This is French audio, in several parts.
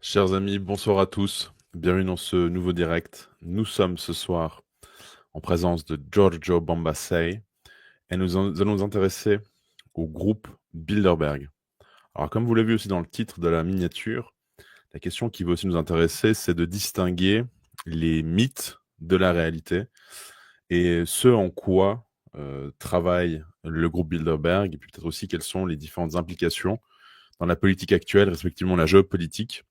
Chers amis, bonsoir à tous. Bienvenue dans ce nouveau direct. Nous sommes ce soir en présence de Giorgio Bombassei et allons nous intéresser au groupe Bilderberg. Alors, comme vous l'avez vu aussi dans le titre de la miniature, la question qui va aussi nous intéresser, c'est de distinguer les mythes de la réalité et ce en quoi travaille le groupe Bilderberg et puis peut-être aussi quelles sont les différentes implications dans la politique actuelle, respectivement la géopolitique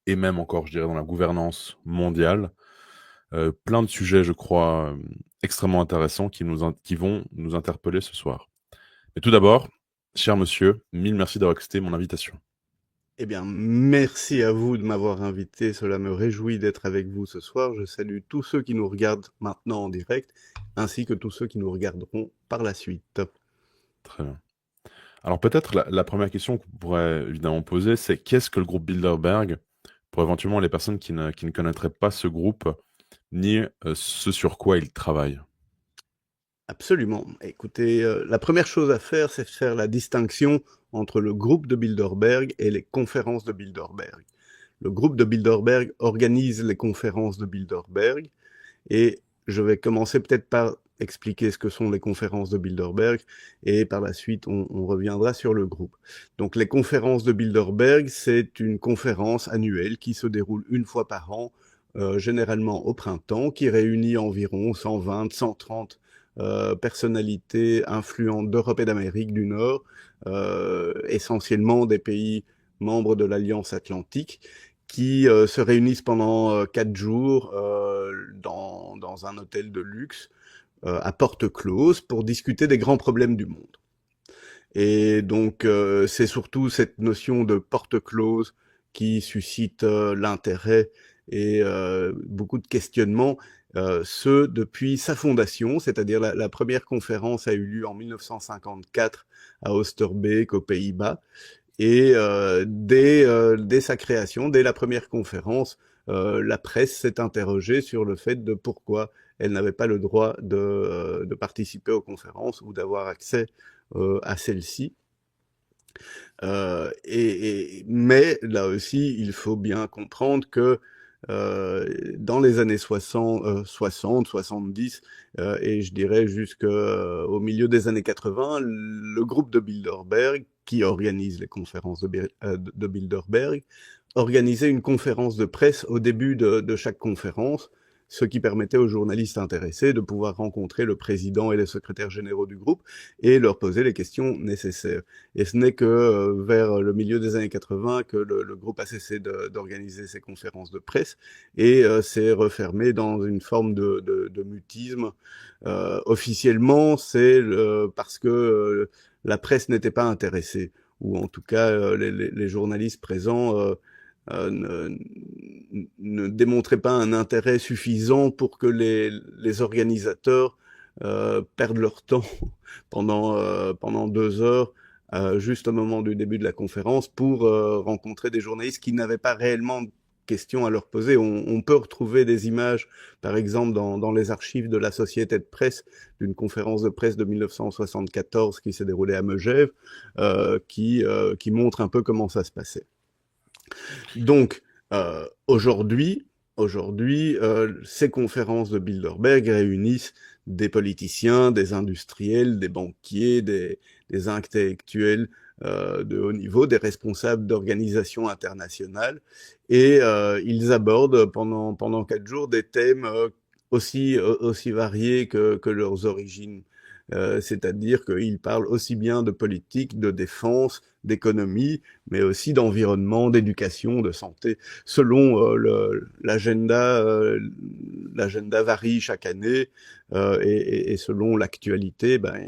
et même encore, je dirais, dans la gouvernance mondiale. Plein de sujets, je crois, extrêmement intéressants qui vont nous interpeller ce soir. Mais tout d'abord, cher monsieur, mille merci d'avoir accepté mon invitation. Eh bien, merci à vous de m'avoir invité. Cela me réjouit d'être avec vous ce soir. Je salue tous ceux qui nous regardent maintenant en direct, ainsi que tous ceux qui nous regarderont par la suite. Très bien. Alors peut-être la première question qu'on pourrait évidemment poser, c'est qu'est-ce que le groupe Bilderberg, pour éventuellement les personnes qui ne connaîtraient pas ce groupe, ni ce sur quoi il travaille. Absolument. Écoutez, la première chose à faire, c'est de faire la distinction entre le groupe de Bilderberg et les conférences de Bilderberg. Le groupe de Bilderberg organise les conférences de Bilderberg. Et je vais commencer peut-être par expliquer ce que sont les conférences de Bilderberg, et par la suite, on reviendra sur le groupe. Donc les conférences de Bilderberg, c'est une conférence annuelle qui se déroule une fois par an, généralement au printemps, qui réunit environ 120, 130 personnalités influentes d'Europe et d'Amérique du Nord, essentiellement des pays membres de l'Alliance Atlantique, qui se réunissent pendant 4 jours dans un hôtel de luxe à porte close pour discuter des grands problèmes du monde. Et donc c'est surtout cette notion de porte close qui suscite l'intérêt et beaucoup de questionnements, ce depuis sa fondation, c'est-à-dire la première conférence a eu lieu en 1954 à Oosterbeek aux Pays-Bas, et dès sa création, dès la première conférence, la presse s'est interrogée sur le fait de pourquoi elle n'avait pas le droit de participer aux conférences ou d'avoir accès à celles-ci. Mais là aussi, il faut bien comprendre que dans les années 60, 70, et je dirais jusqu'au milieu des années 80, le groupe de Bilderberg, qui organise les conférences de Bilderberg, organisait une conférence de presse au début de chaque conférence, ce qui permettait aux journalistes intéressés de pouvoir rencontrer le président et les secrétaires généraux du groupe et leur poser les questions nécessaires. Et ce n'est que vers le milieu des années 80 que le groupe a cessé d'organiser ses conférences de presse et s'est refermé dans une forme de mutisme. Officiellement, c'est parce que la presse n'était pas intéressée, ou en tout cas les journalistes présents ne, ne démontraient pas un intérêt suffisant pour que les organisateurs perdent leur temps pendant 2 heures, juste au moment du début de la conférence, pour rencontrer des journalistes qui n'avaient pas réellement de questions à leur poser. On peut retrouver des images, par exemple, dans les archives de la Société de presse, d'une conférence de presse de 1974 qui s'est déroulée à Megève, qui montre un peu comment ça se passait. Donc, aujourd'hui, ces conférences de Bilderberg réunissent des politiciens, des industriels, des banquiers, des intellectuels de haut niveau, des responsables d'organisations internationales, et ils abordent pendant 4 jours des thèmes aussi variés que leurs origines. C'est-à-dire qu'ils parlent aussi bien de politique, de défense, d'économie, mais aussi d'environnement, d'éducation, de santé. Selon l'agenda varie chaque année, et selon l'actualité, ben,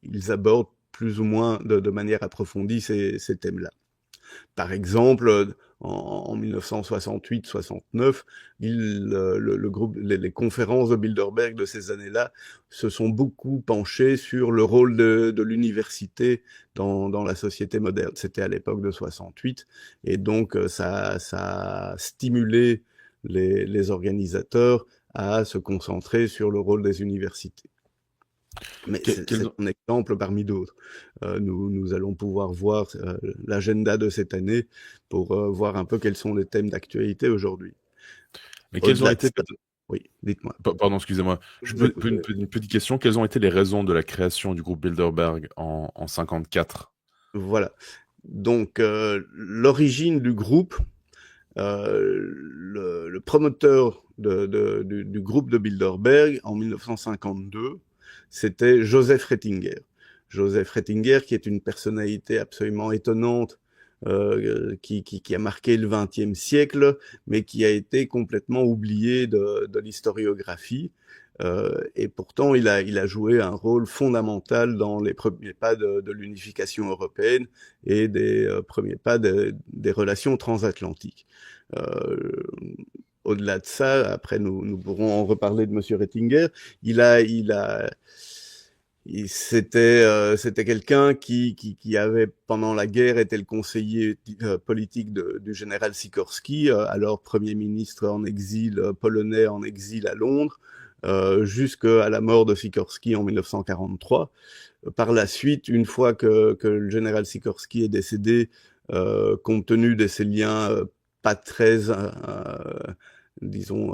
ils abordent plus ou moins de manière approfondie ces thèmes-là. Par exemple, en 1968-69, le groupe, les conférences de Bilderberg de ces années-là se sont beaucoup penchées sur le rôle de l'université dans la société moderne. C'était à l'époque de 68, et donc ça a stimulé les organisateurs à se concentrer sur le rôle des universités. Mais Quels c'est un exemple parmi d'autres. Nous allons pouvoir voir l'agenda de cette année pour voir un peu quels sont les thèmes d'actualité aujourd'hui. Mais quelles ont Au-delà de été, ça, oui, dites-moi. pardon, excusez-moi, Je vous écoute. une petite question, quelles ont été les raisons de la création du groupe Bilderberg en 54? Voilà. Donc, l'origine du groupe, le promoteur du groupe de Bilderberg en 1952, c'était Joseph Rettinger. Joseph Rettinger, qui est une personnalité absolument étonnante, qui a marqué le XXe siècle, mais qui a été complètement oublié de l'historiographie. Et pourtant, il a joué un rôle fondamental dans les premiers pas de l'unification européenne et des premiers pas des relations transatlantiques. Euh, Au-delà de ça, après nous pourrons en reparler de Monsieur Rettinger. C'était quelqu'un qui avait pendant la guerre été le conseiller politique du général Sikorski, alors premier ministre en exil polonais en exil à Londres, jusqu'à la mort de Sikorski en 1943. Par la suite, une fois que le général Sikorski est décédé, compte tenu de ses liens pas très, disons,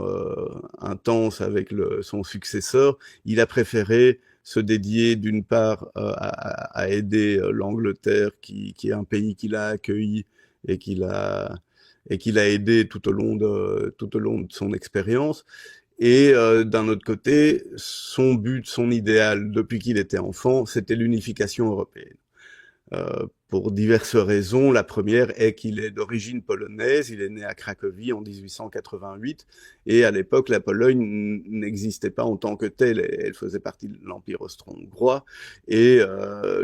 intenses avec son successeur, il a préféré se dédier d'une part à aider l'Angleterre, qui est un pays qu'il a accueilli et qu'il a aidé tout au long de son expérience. Et d'un autre côté, son but, son idéal, depuis qu'il était enfant, c'était l'unification européenne. Pour diverses raisons. La première est qu'il est d'origine polonaise, il est né à Cracovie en 1888, et à l'époque, la Pologne n'existait pas en tant que telle, elle faisait partie de l'Empire austro-hongrois, et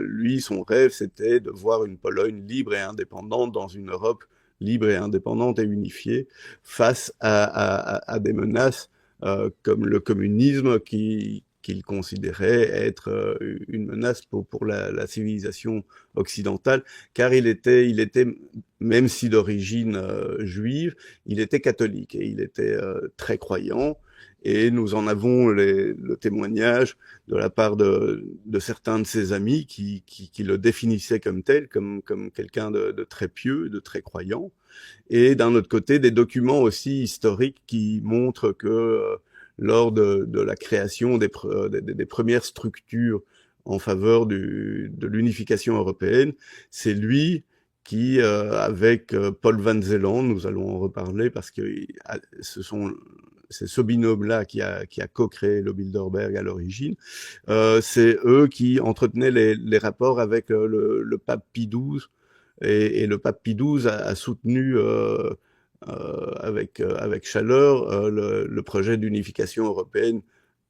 lui, son rêve, c'était de voir une Pologne libre et indépendante dans une Europe libre et indépendante et unifiée, face à des menaces comme le communisme qu'il considérait être une menace pour la civilisation occidentale, car il était, même si d'origine juive, il était catholique et il était très croyant. Et nous en avons le témoignage de la part de certains de ses amis qui le définissaient comme tel, comme quelqu'un de très pieux, de très croyant. Et d'un autre côté, des documents aussi historiques qui montrent que lors de la création des premières structures en faveur de l'unification européenne, c'est lui qui, avec Paul Van Zeeland, nous allons en reparler parce que c'est ce binôme-là qui a co-créé le Bilderberg à l'origine. C'est eux qui entretenaient les rapports avec le pape Pie XII, et le pape Pie XII a soutenu avec chaleur le projet d'unification européenne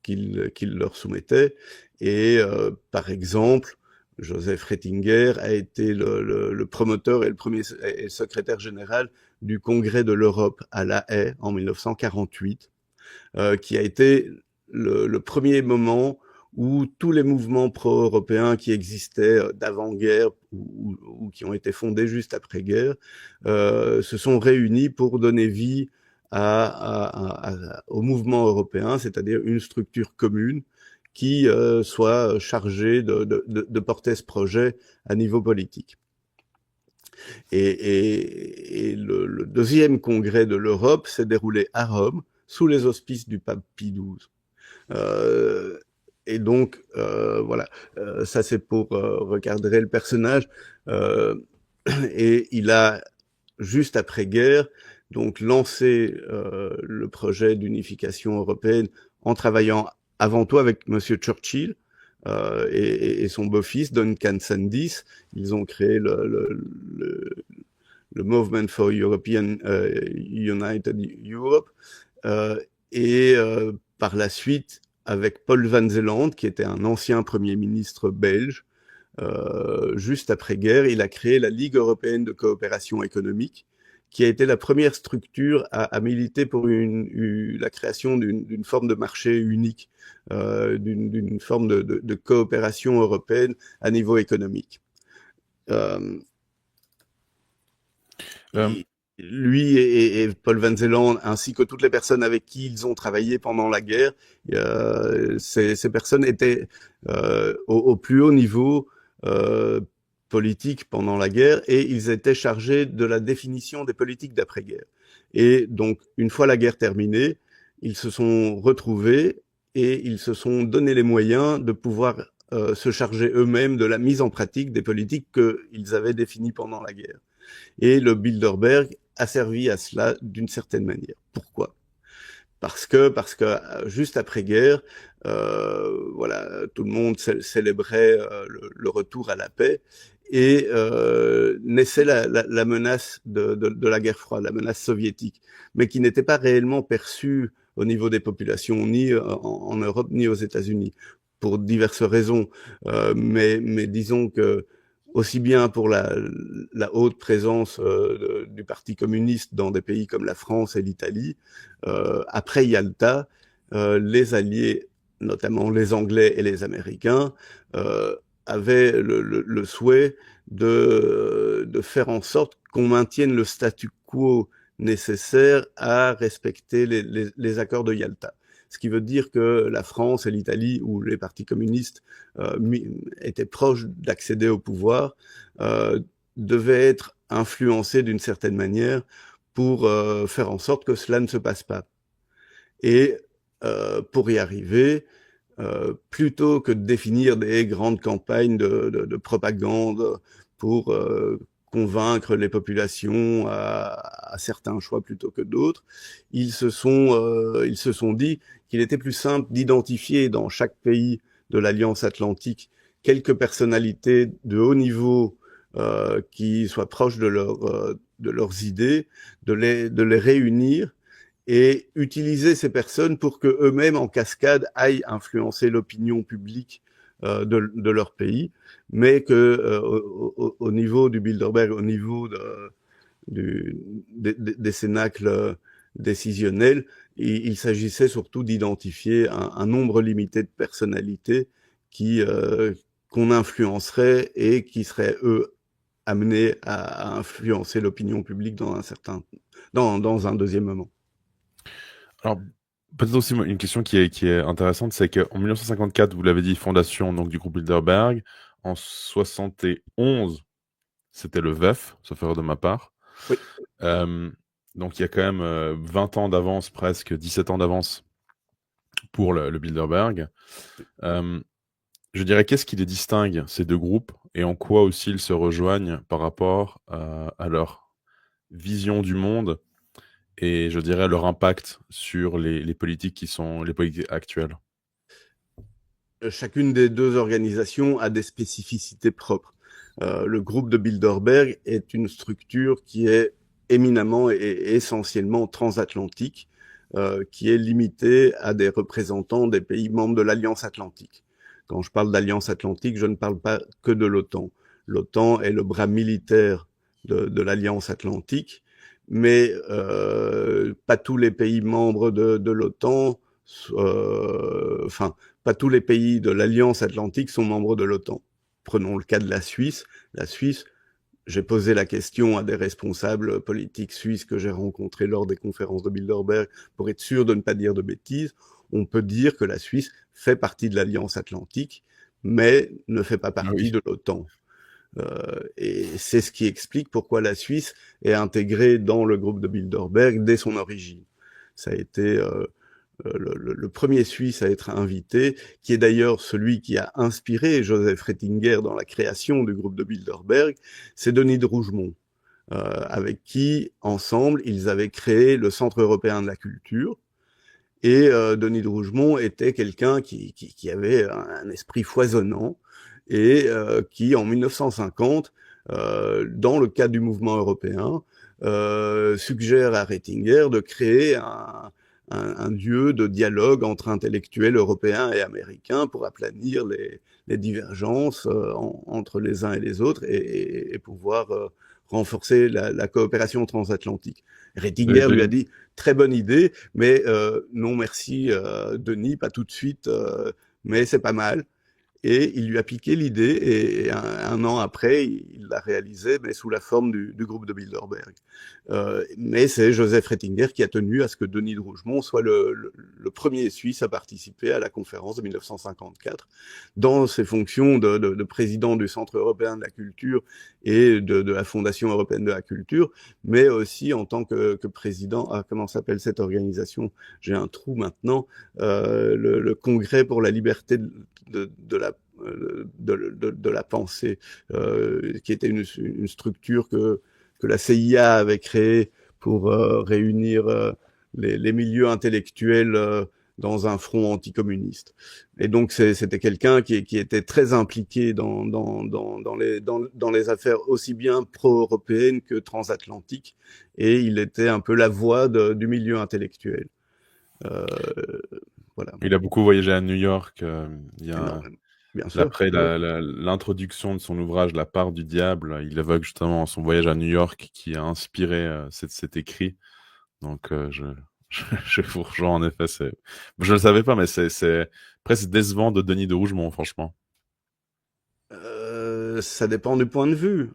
qu'il leur soumettait. Et par exemple, Joseph Rettinger a été le promoteur et le secrétaire général du Congrès de l'Europe à La Haye en 1948, qui a été le premier moment où tous les mouvements pro-européens qui existaient d'avant-guerre ou qui ont été fondés juste après-guerre se sont réunis pour donner vie au mouvement européen, c'est-à-dire une structure commune qui soit chargée de porter ce projet à niveau politique. Et le deuxième congrès de l'Europe s'est déroulé à Rome, sous les auspices du pape Pie XII. Et donc, voilà, ça c'est pour recadrer le personnage. Et il a, juste après-guerre, donc lancé le projet d'unification européenne en travaillant avant tout avec Monsieur Churchill et son beau-fils Duncan Sandys. Ils ont créé le Movement for European United Europe. Et par la suite, avec Paul Van Zeeland, qui était un ancien Premier ministre belge, juste après-guerre, il a créé la Ligue européenne de coopération économique, qui a été la première structure à militer pour la création d'une forme de marché unique, d'une forme de coopération européenne à niveau économique. Euh, Et lui et Paul Van Zeeland, ainsi que toutes les personnes avec qui ils ont travaillé pendant la guerre, ces personnes étaient au plus haut niveau euh, politique pendant la guerre et ils étaient chargés de la définition des politiques d'après-guerre. Et donc, une fois la guerre terminée, ils se sont retrouvés et ils se sont donné les moyens de pouvoir se charger eux-mêmes de la mise en pratique des politiques qu'ils avaient définies pendant la guerre. Et le Bilderberg a servi à cela d'une certaine manière. Pourquoi? Parce que juste après-guerre, voilà, tout le monde célébrait le retour à la paix et naissait la menace de la guerre froide, la menace soviétique, mais qui n'était pas réellement perçue au niveau des populations, ni en Europe, ni aux États-Unis, pour diverses raisons. Mais disons que aussi bien pour la haute présence du Parti communiste dans des pays comme la France et l'Italie, après Yalta, les Alliés, notamment les Anglais et les Américains, avaient le souhait de faire en sorte qu'on maintienne le statu quo nécessaire à respecter les accords de Yalta. Ce qui veut dire que la France et l'Italie, où les partis communistes étaient proches d'accéder au pouvoir, devaient être influencés d'une certaine manière pour faire en sorte que cela ne se passe pas. Et pour y arriver, plutôt que de définir des grandes campagnes de propagande pour convaincre les populations à certains choix plutôt que d'autres, ils se sont dit qu'il était plus simple d'identifier dans chaque pays de l'Alliance Atlantique quelques personnalités de haut niveau qui soient proches de leurs idées, de les réunir et utiliser ces personnes pour que eux-mêmes, en cascade, aillent influencer l'opinion publique de leur pays, mais que au niveau du Bilderberg, au niveau des cénacles décisionnels, il s'agissait surtout d'identifier un nombre limité de personnalités qui qu'on influencerait et qui seraient eux amenés à influencer l'opinion publique dans un deuxième moment. Alors, peut-être aussi une question qui est intéressante, c'est qu'en 1954, vous l'avez dit, fondation donc, du groupe Bilderberg. En 71, c'était le VEF, sauf erreur de ma part. Oui. Euh, donc il y a quand même 20 ans d'avance, presque 17 ans d'avance pour le Bilderberg. Je dirais, qu'est-ce qui les distingue, ces deux groupes, et en quoi aussi ils se rejoignent par rapport à leur vision du monde et je dirais leur impact sur les politiques qui sont les politiques actuelles. Chacune des deux organisations a des spécificités propres. Le groupe de Bilderberg est une structure qui est éminemment et essentiellement transatlantique, qui est limitée à des représentants des pays membres de l'Alliance Atlantique. Quand je parle d'Alliance Atlantique, je ne parle pas que de l'OTAN. L'OTAN est le bras militaire de l'Alliance Atlantique, mais pas tous les pays membres de l'OTAN, enfin, pas tous les pays de l'Alliance Atlantique sont membres de l'OTAN. Prenons le cas de la Suisse. La Suisse, j'ai posé la question à des responsables politiques suisses que j'ai rencontrés lors des conférences de Bilderberg pour être sûr de ne pas dire de bêtises. On peut dire que la Suisse fait partie de l'Alliance Atlantique, mais ne fait pas Ah partie oui. de l'OTAN. Et c'est ce qui explique pourquoi la Suisse est intégrée dans le groupe de Bilderberg dès son origine. Ça a été le premier Suisse à être invité, qui est d'ailleurs celui qui a inspiré Joseph Ratzinger dans la création du groupe de Bilderberg, c'est Denis de Rougemont, avec qui, ensemble, ils avaient créé le Centre européen de la culture. Et Denis de Rougemont était quelqu'un qui avait un esprit foisonnant et qui, en 1950, dans le cadre du mouvement européen, suggère à Ratzinger de créer un lieu de dialogue entre intellectuels européens et américains pour aplanir les divergences entre les uns et les autres et pouvoir renforcer la coopération transatlantique. Ratzinger lui a dit très bonne idée, mais non merci Denis, pas tout de suite, mais c'est pas mal. et il lui a piqué l'idée, et un an après, il l'a réalisé, mais sous la forme du groupe de Bilderberg. Mais c'est Joseph Ratzinger qui a tenu à ce que Denis de Rougemont soit le premier Suisse à participer à la conférence de 1954, dans ses fonctions de président du Centre européen de la culture et de la Fondation européenne de la culture, mais aussi en tant que président, comment s'appelle cette organisation? J'ai un trou maintenant, le Congrès pour la liberté de la pensée, qui était une structure que la CIA avait créée pour réunir les milieux intellectuels dans un front anticommuniste. Et donc c'était quelqu'un qui était très impliqué dans les affaires aussi bien pro-européennes que transatlantiques, et il était un peu la voix du milieu intellectuel. Voilà. Il a beaucoup voyagé à New York. Il y a Énormément. Bien sûr. Après l'introduction de son ouvrage La part du diable, il évoque justement son voyage à New York qui a inspiré cet écrit. Donc je vous rejoins en effet. Je ne le savais pas, mais c'est presque décevant de Denis de Rougemont, franchement. Ça dépend du point de vue,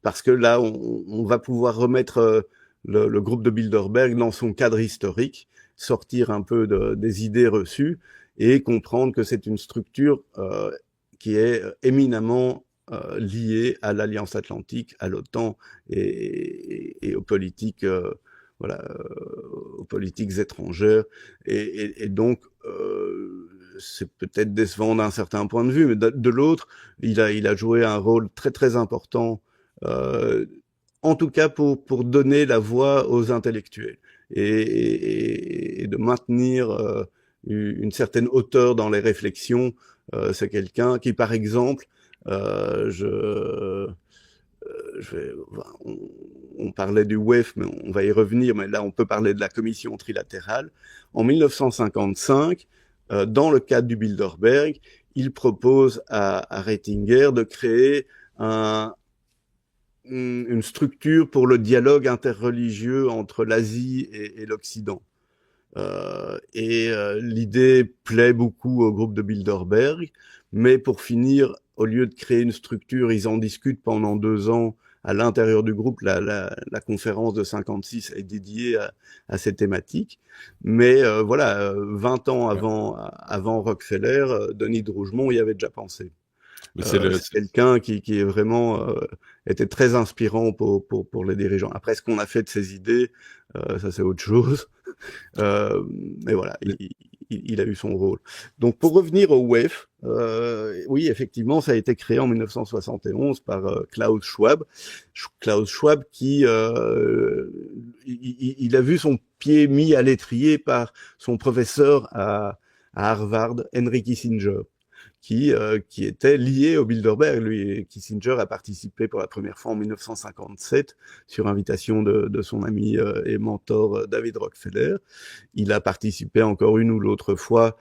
parce que là, on va pouvoir remettre le groupe de Bilderberg dans son cadre historique, sortir un peu des idées reçues et comprendre que c'est une structure qui est éminemment liée à l'Alliance Atlantique, à l'OTAN et aux politiques, aux politiques étrangères, et donc c'est peut-être décevant d'un certain point de vue, mais de l'autre, il a joué un rôle très très important, en tout cas pour donner la voix aux intellectuels et de maintenir une certaine hauteur dans les réflexions. C'est quelqu'un qui, par exemple, on parlait du WEF, mais on va y revenir, mais là on peut parler de la commission trilatérale. En 1955, dans le cadre du Bilderberg, il propose à Ratzinger de créer une structure pour le dialogue interreligieux entre l'Asie et l'Occident. L'idée plaît beaucoup au groupe de Bilderberg, mais pour finir, au lieu de créer une structure, ils en discutent pendant 2 ans à l'intérieur du groupe. La conférence de 56 est dédiée à ces thématiques. Mais voilà, 20 ans avant Rockefeller, Denis de Rougemont y avait déjà pensé. C'est quelqu'un qui est vraiment était très inspirant pour les dirigeants. Après, ce qu'on a fait de ses idées, ça c'est autre chose. Mais voilà, il a eu son rôle. Donc pour revenir au WEF, oui, effectivement, ça a été créé en 1971 par Klaus Schwab. Klaus Schwab qui il a vu son pied mis à l'étrier par son professeur à Harvard, Henry Kissinger, qui était lié au Bilderberg. Lui, Kissinger a participé pour la première fois en 1957 sur invitation de son ami et mentor David Rockefeller. Il a participé encore une ou l'autre fois,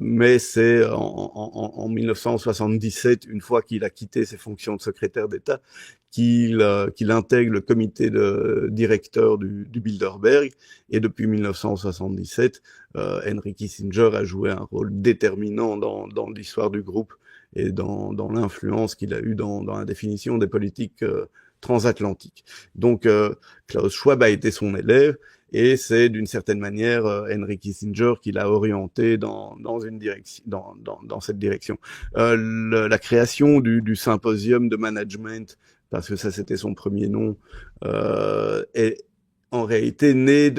mais c'est en 1977, une fois qu'il a quitté ses fonctions de secrétaire d'État, qu'il intègre le comité de directeur du Bilderberg, et depuis 1977, Henry Kissinger a joué un rôle déterminant dans l'histoire du groupe et dans l'influence qu'il a eue dans la définition des politiques transatlantiques. Donc Klaus Schwab a été son élève, et c'est d'une certaine manière Henry Kissinger qui l'a orienté dans cette direction. La création du symposium de management, parce que ça c'était son premier nom, est en réalité né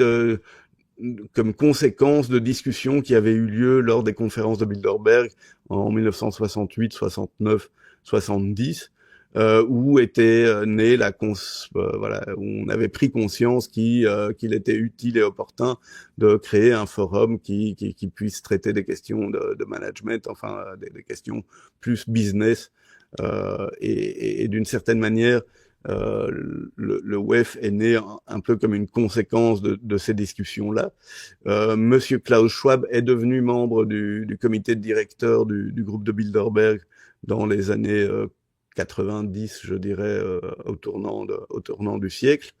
comme conséquence de discussions qui avaient eu lieu lors des conférences de Bilderberg en 1968, 69, 70, où était née où on avait pris conscience qu'il était utile et opportun de créer un forum qui puisse traiter des questions de management, enfin des questions plus business, et d'une certaine manière, le WEF est né un peu comme une conséquence de ces discussions-là. Monsieur Klaus Schwab est devenu membre du comité de directeur du groupe de Bilderberg dans les années 90, je dirais, au tournant du siècle.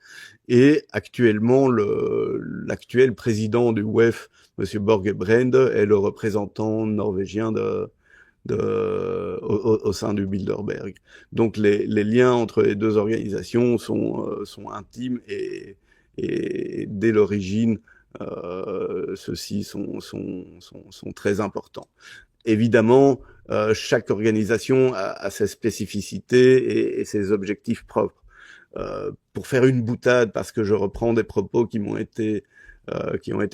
Et actuellement, l'actuel président du WEF, Monsieur Borge Brende, est le représentant norvégien au sein du Bilderberg. Donc les liens entre les deux organisations sont intimes et dès l'origine, ceux-ci sont très importants. Évidemment, chaque organisation a ses spécificités et ses objectifs propres. Pour faire une boutade, parce que je reprends des propos qui ont été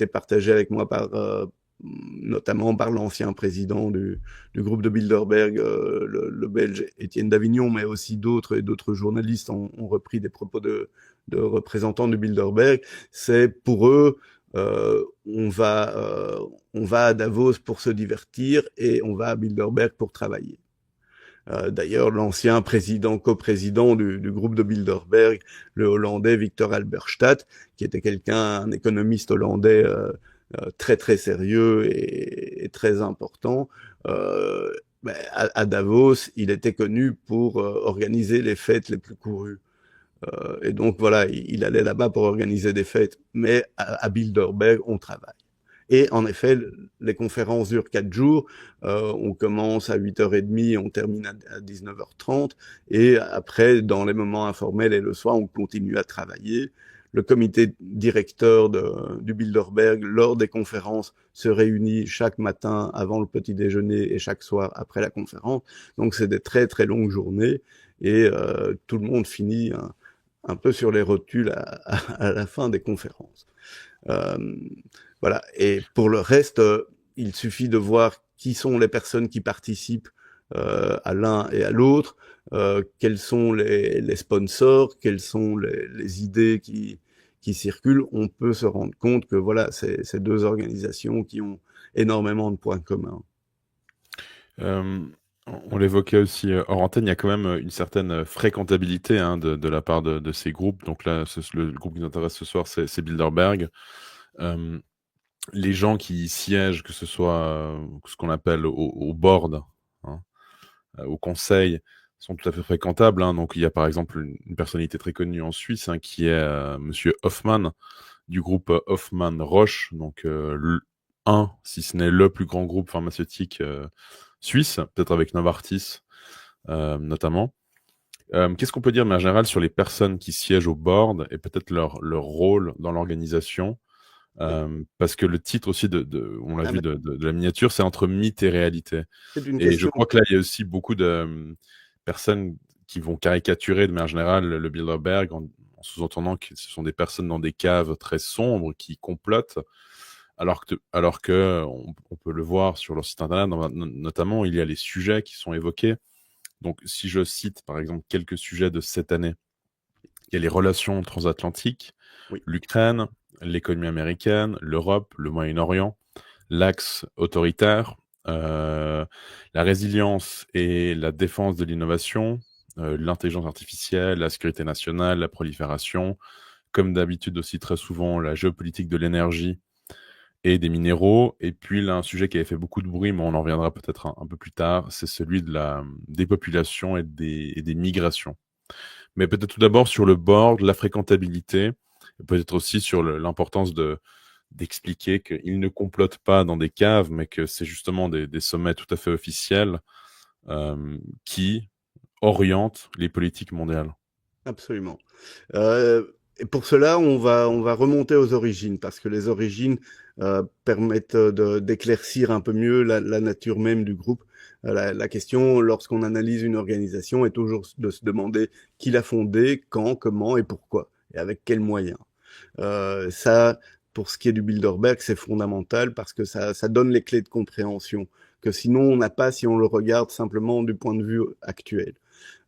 partagés avec moi notamment par l'ancien président du groupe de Bilderberg, le Belge Étienne Davignon, mais aussi d'autres journalistes ont repris des propos de représentants du Bilderberg. C'est pour eux, on va à Davos pour se divertir et on va à Bilderberg pour travailler. D'ailleurs, l'ancien coprésident du groupe de Bilderberg, le Hollandais Victor Halberstadt, qui était un économiste hollandais très très sérieux et très important, à Davos, il était connu pour organiser les fêtes les plus courues. Et donc voilà, il allait là-bas pour organiser des fêtes. Mais à Bilderberg, on travaille. Et en effet, les conférences durent 4 jours. On commence à 8h30, on termine à 19h30. Et après, dans les moments informels et le soir, on continue à travailler. Le comité directeur du Bilderberg, lors des conférences, se réunit chaque matin avant le petit déjeuner et chaque soir après la conférence. Donc c'est des très très longues journées et tout le monde finit un peu sur les rotules à la fin des conférences. Voilà. Et pour le reste, il suffit de voir qui sont les personnes qui participent à l'un et à l'autre, quels sont les sponsors, quelles sont les idées qui circulent. On peut se rendre compte que voilà, c'est ces deux organisations qui ont énormément de points communs. On l'évoquait aussi hors antenne, il y a quand même une certaine fréquentabilité hein, de la part de ces groupes. Donc là, le groupe qui nous intéresse ce soir, c'est Bilderberg. Les gens qui y siègent, que ce soit ce qu'on appelle au board, hein, au conseil, sont tout à fait fréquentables. Hein. Donc il y a par exemple une personnalité très connue en Suisse hein, qui est Monsieur Hoffmann du groupe Hoffmann-Roche, donc si ce n'est le plus grand groupe pharmaceutique suisse, peut-être avec Novartis notamment. Qu'est-ce qu'on peut dire, mais en général, sur les personnes qui siègent au board et peut-être leur rôle dans l'organisation parce que le titre aussi, on l'a vu de la miniature, c'est entre mythe et réalité. Et je crois que là, il y a aussi beaucoup de personnes qui vont caricaturer de manière générale le Bilderberg en sous-entendant que ce sont des personnes dans des caves très sombres qui complotent, alors que on peut le voir sur leur site internet, notamment, il y a les sujets qui sont évoqués. Donc, si je cite, par exemple, quelques sujets de cette année, il y a les relations transatlantiques, l'Ukraine, l'économie américaine, l'Europe, le Moyen-Orient, l'axe autoritaire, la résilience et la défense de l'innovation, l'intelligence artificielle, la sécurité nationale, la prolifération, comme d'habitude aussi très souvent la géopolitique de l'énergie et des minéraux. Et puis là, un sujet qui avait fait beaucoup de bruit, mais on en reviendra peut-être un peu plus tard, c'est celui des populations et des migrations. Mais peut-être tout d'abord sur le board, la fréquentabilité, et peut-être aussi sur l'importance d'expliquer qu'ils ne complotent pas dans des caves, mais que c'est justement des sommets tout à fait officiels qui orientent les politiques mondiales. Absolument. Et pour cela, on va remonter aux origines, parce que les origines permettent d'éclaircir un peu mieux la nature même du groupe. La question, lorsqu'on analyse une organisation, est toujours de se demander qui l'a fondée, quand, comment et pourquoi, et avec quels moyens. Ça, pour ce qui est du Bilderberg, c'est fondamental parce que ça donne les clés de compréhension que sinon on n'a pas si on le regarde simplement du point de vue actuel.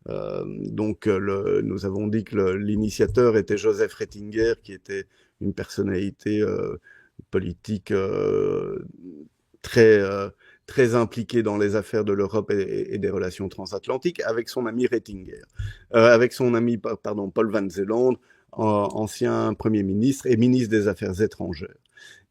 Donc, nous avons dit que l'initiateur était Joseph Ratzinger, qui était une personnalité politique très impliquée dans les affaires de l'Europe et des relations transatlantiques, avec son ami Paul Van Zeeland, ancien Premier ministre et ministre des Affaires étrangères.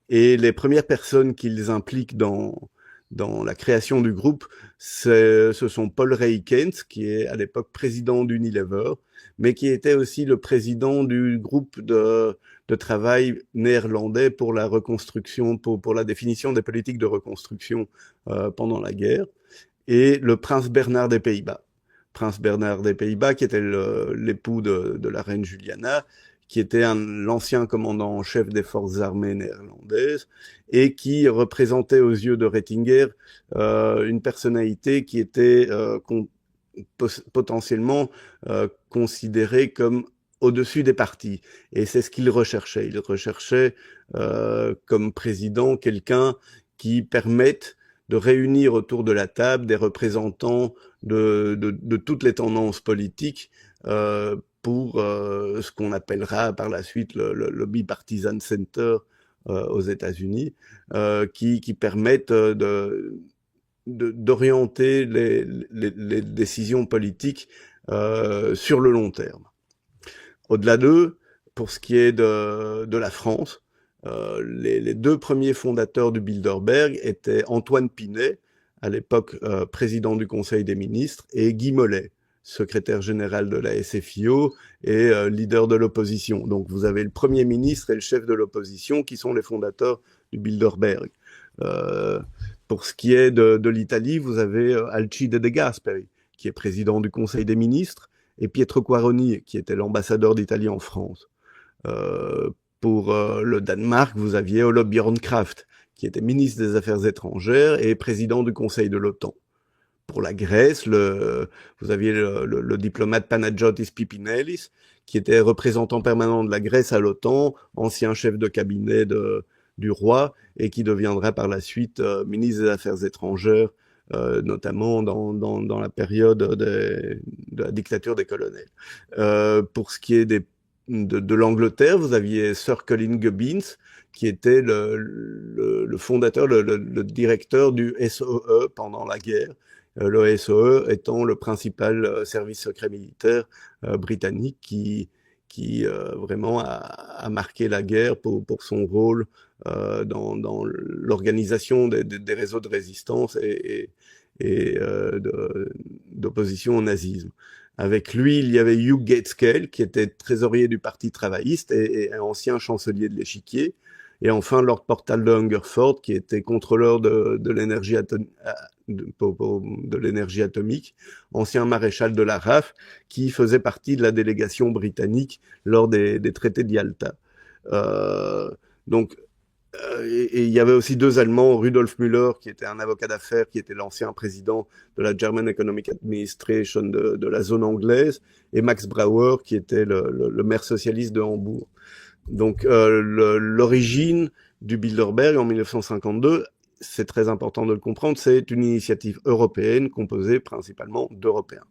Et les premières personnes qu'ils impliquent dans dans la création du groupe, ce sont Paul Ray Keynes, qui est à l'époque président d'Unilever, mais qui était aussi le président du groupe de travail néerlandais pour la reconstruction, pour la définition des politiques de reconstruction pendant la guerre, et le prince Bernard des Pays-Bas. Prince Bernard des Pays-Bas, qui était l'époux de la reine Juliana, qui était l'ancien commandant en chef des forces armées néerlandaises et qui représentait aux yeux de Rettinger une personnalité qui était potentiellement considérée comme au-dessus des partis. Et c'est ce qu'il recherchait. Il recherchait comme président quelqu'un qui permette de réunir autour de la table des représentants de toutes les tendances politiques pour ce qu'on appellera par la suite le Bipartisan Center aux États-Unis, qui permettent d'orienter les décisions politiques sur le long terme. Au-delà d'eux, pour ce qui est de la France, les deux premiers fondateurs du Bilderberg étaient Antoine Pinet, à l'époque président du Conseil des ministres, et Guy Mollet, secrétaire général de la SFIO et leader de l'opposition. Donc vous avez le Premier ministre et le chef de l'opposition qui sont les fondateurs du Bilderberg. Pour ce qui est de l'Italie, vous avez Alcide De Gasperi, qui est président du Conseil des ministres, et Pietro Quaroni, qui était l'ambassadeur d'Italie en France. Pour le Danemark, vous aviez Olof Bjørnkraft, qui était ministre des Affaires étrangères et président du Conseil de l'OTAN. Pour la Grèce, vous aviez le diplomate Panagiotis Pipinellis, qui était représentant permanent de la Grèce à l'OTAN, ancien chef de cabinet du roi, et qui deviendra par la suite ministre des Affaires étrangères, notamment dans la période de la dictature des colonels. Pour ce qui est de l'Angleterre, vous aviez Sir Colin Gubbins, qui était le fondateur, le directeur du SOE pendant la guerre. Le SOE étant le principal service secret militaire britannique qui vraiment a marqué la guerre pour son rôle dans l'organisation des réseaux de résistance et d'opposition au nazisme. Avec lui, il y avait Hugh Gaitskell, qui était trésorier du Parti travailliste et ancien chancelier de l'Échiquier. Et enfin, Lord Portal de Hungerford, qui était contrôleur de l'énergie atomique, ancien maréchal de la RAF, qui faisait partie de la délégation britannique lors des traités de Yalta. Et il y avait aussi deux Allemands, Rudolf Müller, qui était un avocat d'affaires, qui était l'ancien président de la German Economic Administration de la zone anglaise, et Max Brauer, qui était le maire socialiste de Hambourg. Donc l'origine du Bilderberg en 1952, c'est très important de le comprendre, c'est une initiative européenne composée principalement d'Européens.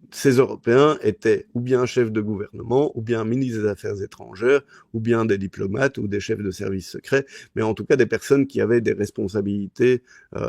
Ces Européens étaient ou bien chefs de gouvernement, ou bien ministres des Affaires étrangères, ou bien des diplomates ou des chefs de services secrets, mais en tout cas des personnes qui avaient des responsabilités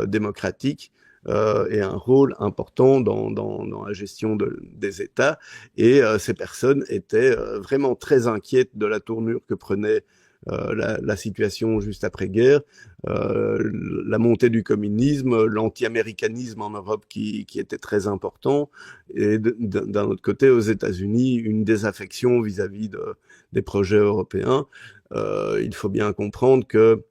démocratiques et un rôle important dans la gestion des États. Et ces personnes étaient vraiment très inquiètes de la tournure que prenait la situation juste après-guerre, la montée du communisme, l'anti-américanisme en Europe qui était très important, et d'un autre côté, aux États-Unis, une désaffection vis-à-vis des projets européens. Il faut bien comprendre que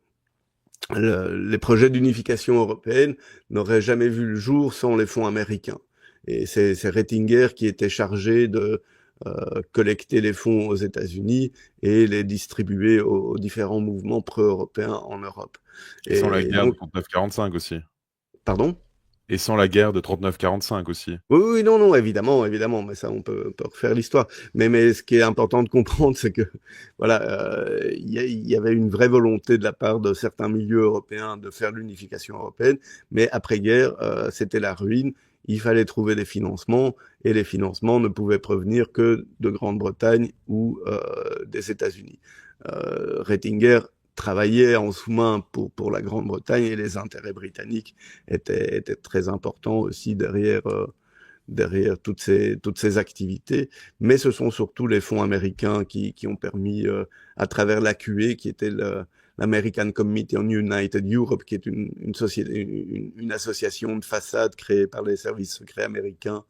les projets d'unification européenne n'auraient jamais vu le jour sans les fonds américains. Et c'est Rettinger qui était chargé de collecter les fonds aux États-Unis et les distribuer aux différents mouvements pro-européens en Europe. Et sans la guerre de 39-45 aussi. Pardon ? Et sans la guerre de 39-45 aussi. Oui, non, évidemment, mais ça, on peut refaire l'histoire. Mais ce qui est important de comprendre, c'est que voilà, il y avait une vraie volonté de la part de certains milieux européens de faire l'unification européenne, mais après-guerre, c'était la ruine. Il fallait trouver des financements, et les financements ne pouvaient provenir que de Grande-Bretagne ou des États-Unis. Rettinger travaillait en sous-main pour la Grande-Bretagne, et les intérêts britanniques étaient très importants aussi derrière toutes ces activités. Mais ce sont surtout les fonds américains qui ont permis, à travers l'AQE, qui était l'American Committee on United Europe, qui est une société, une association de façade créée par les services secrets américains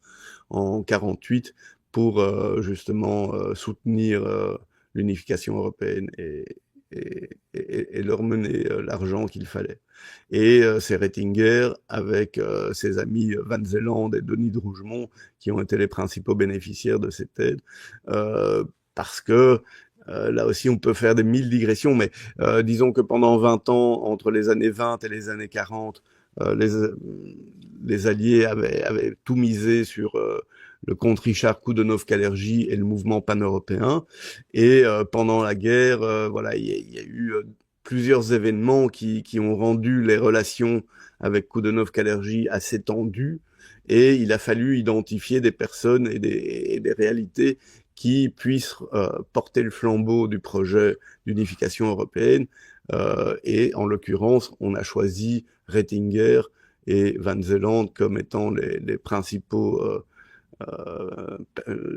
en 48 pour justement soutenir l'unification européenne et leur mener l'argent qu'il fallait. Et c'est Rettinger, avec ses amis Van Zeeland et Denis de Rougemont, qui ont été les principaux bénéficiaires de cette aide, parce que là aussi, on peut faire des mille digressions, mais disons que pendant 20 ans, entre les années 20 et les années 40, les Alliés avaient tout misé sur le comte Richard Coudenhove-Kalergi et le mouvement pan-européen. Et pendant la guerre, voilà, il y a eu plusieurs événements qui ont rendu les relations avec Coudenhove-Kalergi assez tendues. Et il a fallu identifier des personnes et des réalités qui puissent porter le flambeau du projet d'unification européenne. Et en l'occurrence, on a choisi Rettinger et Van Zeeland comme étant les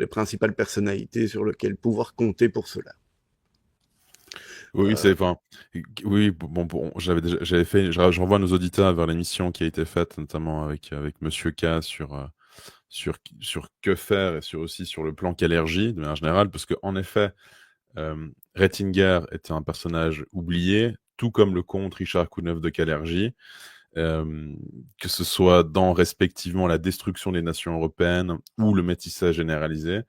principales personnalités sur lesquelles pouvoir compter pour cela. Oui, oui, bon, j'avais fait, je renvoie nos auditeurs vers l'émission qui a été faite, notamment avec Monsieur K sur que faire et aussi sur le plan Kalergi, de manière générale, parce qu'en effet, Rettinger était un personnage oublié, tout comme le comte Richard Coudenhove de Kalergi, que ce soit dans respectivement la destruction des nations européennes ou le métissage généralisé,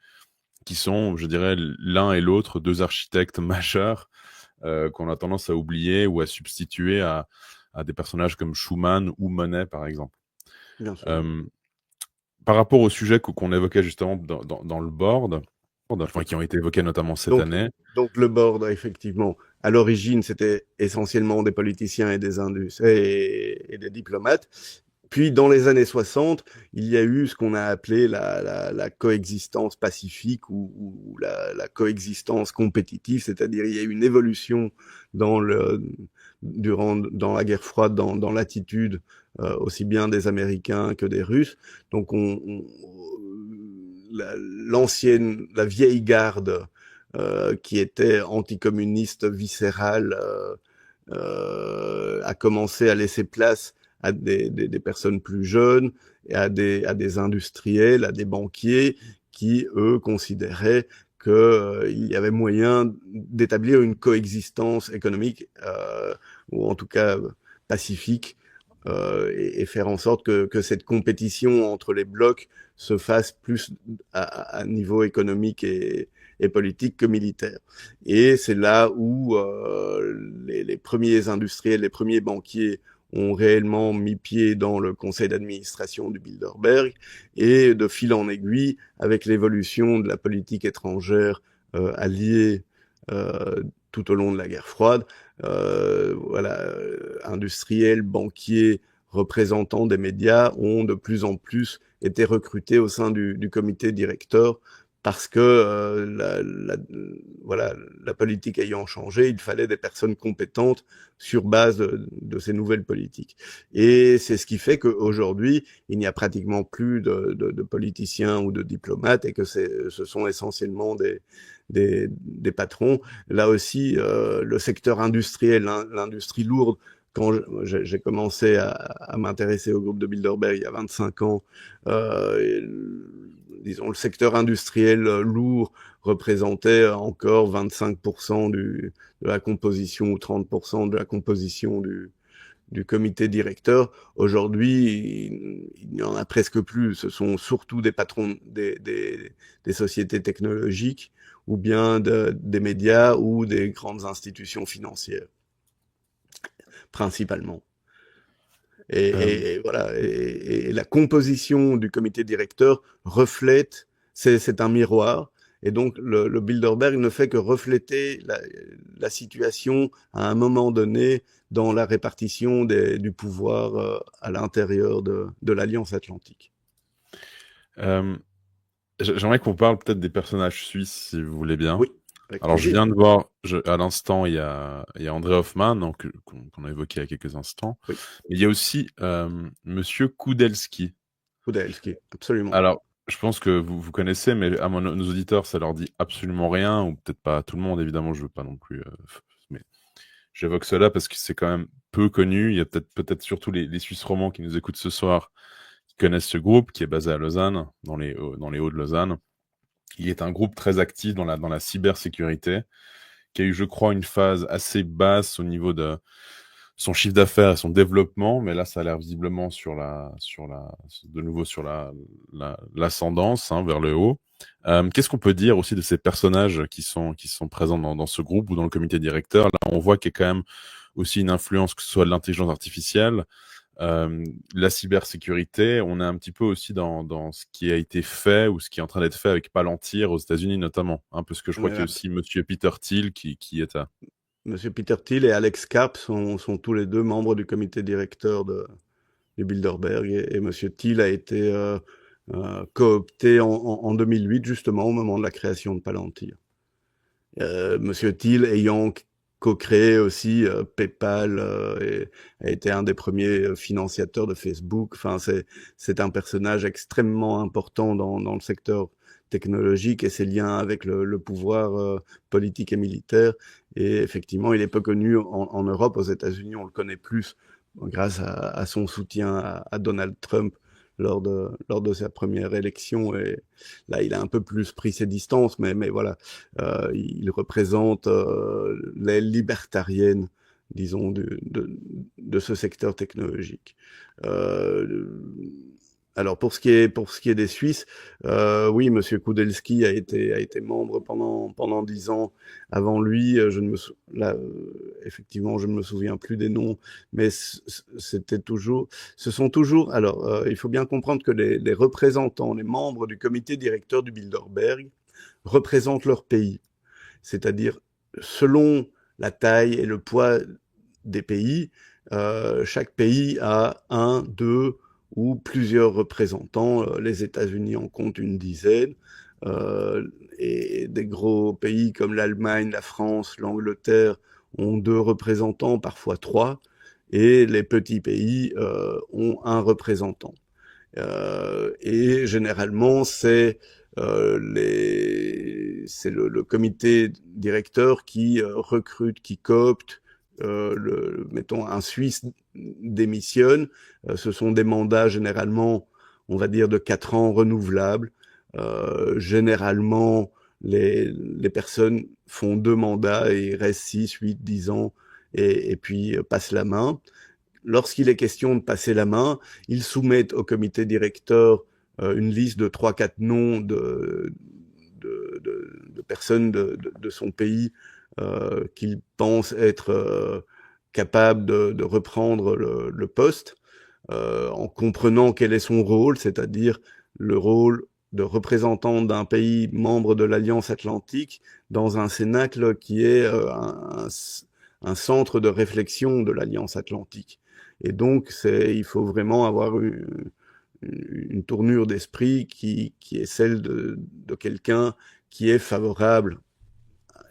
qui sont, je dirais, l'un et l'autre deux architectes majeurs qu'on a tendance à oublier ou à substituer à des personnages comme Schumann ou Monet, par exemple. Bien sûr. Par rapport au sujet qu'on évoquait justement dans le board, enfin, qui ont été évoqués notamment cette année. Donc le board, effectivement, à l'origine, c'était essentiellement des politiciens et des diplomates. Puis, dans les années 60, il y a eu ce qu'on a appelé la coexistence pacifique ou la coexistence compétitive, c'est-à-dire il y a eu une évolution dans la guerre froide, dans l'attitude aussi bien des Américains que des Russes. Donc, la vieille garde qui était anticommuniste viscérale a commencé à laisser place à des personnes plus jeunes et à des industriels, à des banquiers qui, eux, considéraient qu'il y avait moyen d'établir une coexistence économique, ou en tout cas pacifique, et faire en sorte que cette compétition entre les blocs se fasse plus à niveau économique et politique que militaire. Et c'est là où les premiers industriels, les premiers banquiers ont réellement mis pied dans le conseil d'administration du Bilderberg, et de fil en aiguille, avec l'évolution de la politique étrangère alliée tout au long de la guerre froide, voilà, industriels, banquiers, représentants des médias ont de plus en plus été recrutés au sein du comité directeur, parce que voilà, la politique ayant changé, il fallait des personnes compétentes sur base de ces nouvelles politiques. Et c'est ce qui fait qu'aujourd'hui, il n'y a pratiquement plus de politiciens ou de diplomates, et que ce sont essentiellement des patrons. Là aussi, le secteur industriel, l'industrie lourde, quand j'ai commencé à m'intéresser au groupe de Bilderberg il y a 25 ans, disons, le secteur industriel lourd représentait encore 25% de la composition ou 30% de la composition du comité directeur. Aujourd'hui, il n'y en a presque plus. Ce sont surtout des patrons des sociétés technologiques, ou bien des médias ou des grandes institutions financières, principalement. Et voilà, et la composition du comité directeur reflète, c'est un miroir, et donc le Bilderberg ne fait que refléter la situation à un moment donné dans la répartition du pouvoir à l'intérieur de l'Alliance Atlantique. J'aimerais qu'on parle peut-être des personnages suisses, si vous voulez bien. Oui. Alors, je viens de voir, à l'instant, il y a André Hoffmann, qu'on a évoqué il y a quelques instants. Oui. Mais il y a aussi Monsieur Kudelski. Kudelski, absolument. Alors, je pense que vous connaissez, mais à nos auditeurs, ça leur dit absolument rien, ou peut-être pas à tout le monde, évidemment, je veux pas non plus. Mais J'évoque cela parce que c'est quand même peu connu. Il y a peut-être surtout les Suisses romands qui nous écoutent ce soir qui connaissent ce groupe qui est basé à Lausanne, dans les Hauts de Lausanne. Il est un groupe très actif dans la cybersécurité, qui a eu, je crois, une phase assez basse au niveau de son chiffre d'affaires et son développement, mais là, ça a l'air visiblement de nouveau sur l'ascendance, hein, vers le haut. Qu'est-ce qu'on peut dire aussi de ces personnages qui sont présents dans ce groupe ou dans le comité directeur? Là, on voit qu'il y a quand même aussi une influence, que ce soit de l'intelligence artificielle, la cybersécurité. On est un petit peu aussi dans ce qui a été fait ou ce qui est en train d'être fait avec Palantir aux États-Unis notamment, hein, parce que je crois qu'il y a aussi Monsieur Peter Thiel qui est à... Monsieur Peter Thiel et Alex Karp sont tous les deux membres du comité directeur du Bilderberg et Monsieur Thiel a été coopté en 2008 justement au moment de la création de Palantir. Monsieur Thiel ayant co-créé aussi PayPal et a été un des premiers financiateurs de Facebook. Enfin, c'est un personnage extrêmement important dans le secteur technologique et ses liens avec le pouvoir politique et militaire. Et effectivement, il est peu connu en Europe. Aux États-Unis, on le connaît plus grâce à son soutien à Donald Trump lors de sa première élection. Et là, il a un peu plus pris ses distances, mais voilà, il représente l'aile libertarienne, disons, de ce secteur technologique. Alors pour ce qui est des Suisses, oui, Monsieur Kudelski a été membre pendant 10 ans. Avant lui, effectivement, je ne me souviens plus des noms, mais c'était toujours, ce sont toujours. Alors, il faut bien comprendre que les représentants, les membres du comité directeur du Bilderberg représentent leur pays, c'est-à-dire selon la taille et le poids des pays, chaque pays a un, deux ou plusieurs représentants. Les États-Unis en comptent une dizaine, et des gros pays comme l'Allemagne, la France, l'Angleterre ont 2 représentants, parfois 3, et les petits pays ont un représentant. Et généralement, c'est le comité directeur qui recrute, qui coopte. Mettons, un Suisse démissionne. Ce sont des mandats généralement, on va dire, de 4 ans renouvelables. Généralement, les personnes font 2 mandats et restent 6, 8, 10 ans et puis passent la main. Lorsqu'il est question de passer la main, ils soumettent au comité directeur une liste de 3-4 noms de personnes de son pays qu'ils pensent être capables de reprendre le poste, en comprenant quel est son rôle, c'est-à-dire le rôle de représentant d'un pays membre de l'Alliance Atlantique dans un cénacle qui est un centre de réflexion de l'Alliance Atlantique. Et donc, il faut vraiment avoir une tournure d'esprit qui est celle de quelqu'un qui est favorable,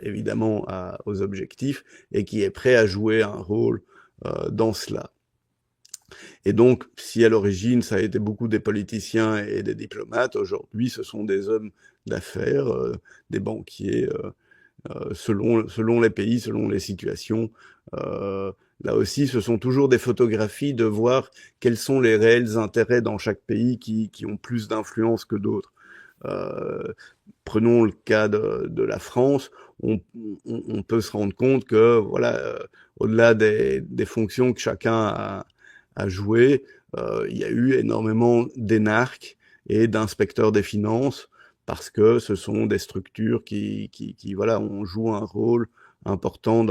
évidemment, aux objectifs et qui est prêt à jouer un rôle dans cela. Et donc, si à l'origine, ça a été beaucoup des politiciens et des diplomates, aujourd'hui, ce sont des hommes d'affaires, des banquiers, selon les pays, selon les situations. Là aussi, ce sont toujours des photographies de voir quels sont les réels intérêts dans chaque pays qui ont plus d'influence que d'autres. Prenons le cas de la France, on peut se rendre compte que, voilà, au-delà des fonctions que chacun a jouées, il y a eu énormément d'énarques et d'inspecteurs des finances, parce que ce sont des structures qui voilà, on joue un rôle important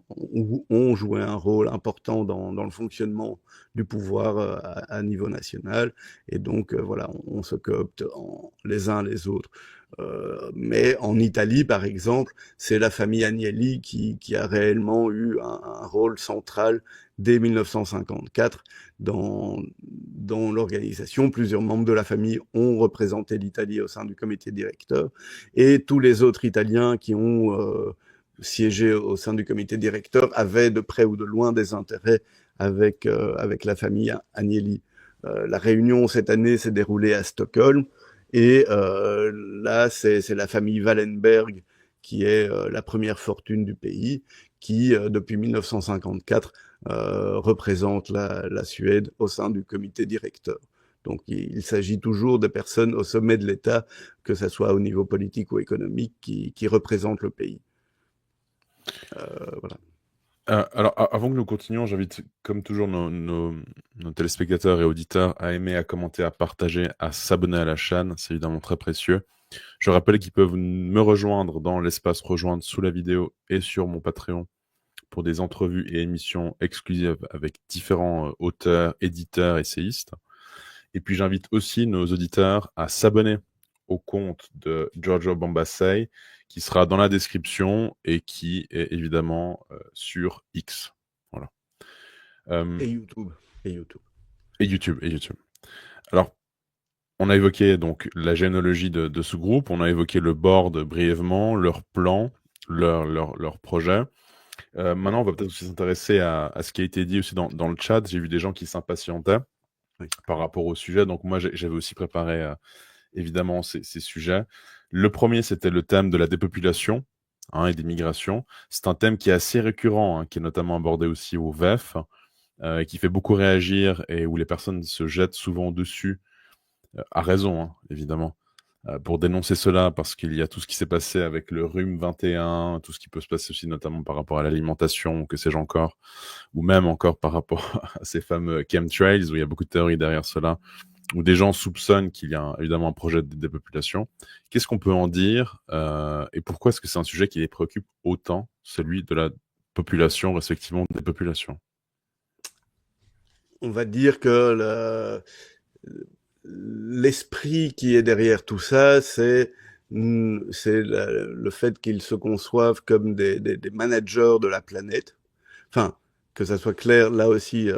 ou ont joué un rôle important dans le fonctionnement du pouvoir à niveau national. Et donc, voilà, on se coopte les uns les autres. Mais en Italie, par exemple, c'est la famille Agnelli qui a réellement eu un rôle central dès 1954 dans l'organisation. Plusieurs membres de la famille ont représenté l'Italie au sein du comité directeur, et tous les autres Italiens qui ont siégé au sein du comité directeur avaient de près ou de loin des intérêts avec la famille Agnelli. La réunion cette année s'est déroulée à Stockholm, et là c'est la famille Wallenberg qui est la première fortune du pays, qui, depuis 1954, représente la Suède au sein du comité directeur. Donc il s'agit toujours de personnes au sommet de l'État, que ce soit au niveau politique ou économique, qui représentent le pays. Voilà. Alors, avant que nous continuions, j'invite, comme toujours, nos téléspectateurs et auditeurs à aimer, à commenter, à partager, à s'abonner à la chaîne. C'est évidemment très précieux. Je rappelle qu'ils peuvent me rejoindre dans l'espace rejoindre sous la vidéo et sur mon Patreon pour des entrevues et émissions exclusives avec différents auteurs, éditeurs, essayistes. Et puis j'invite aussi nos auditeurs à s'abonner au compte de Giorgio Bombassei, qui sera dans la description et qui est évidemment sur X. Voilà. Et YouTube. Et YouTube. Et YouTube. Et YouTube. Alors, on a évoqué donc la généalogie de ce groupe, on a évoqué le board brièvement, leur plan, leur projet. Maintenant, on va peut-être aussi s'intéresser à ce qui a été dit aussi dans le chat. J'ai vu des gens qui s'impatientaient par rapport au sujet. Donc moi, j'avais aussi préparé évidemment ces sujets. Le premier, c'était le thème de la dépopulation et des migrations. C'est un thème qui est assez récurrent, qui est notamment abordé aussi au VEF, qui fait beaucoup réagir et où les personnes se jettent souvent dessus, à raison, évidemment, pour dénoncer cela, parce qu'il y a tout ce qui s'est passé avec le rhume 21, tout ce qui peut se passer aussi notamment par rapport à l'alimentation, que sais-je encore, ou même encore par rapport à ces fameux chemtrails, où il y a beaucoup de théories derrière cela, où des gens soupçonnent qu'il y a évidemment un projet de dépopulation. Qu'est-ce qu'on peut en dire et pourquoi est-ce que c'est un sujet qui les préoccupe autant, celui de la population, respectivement des populations? On va dire que l'esprit qui est derrière tout ça, c'est le fait qu'ils se conçoivent comme des managers de la planète. Enfin, que ça soit clair, là aussi,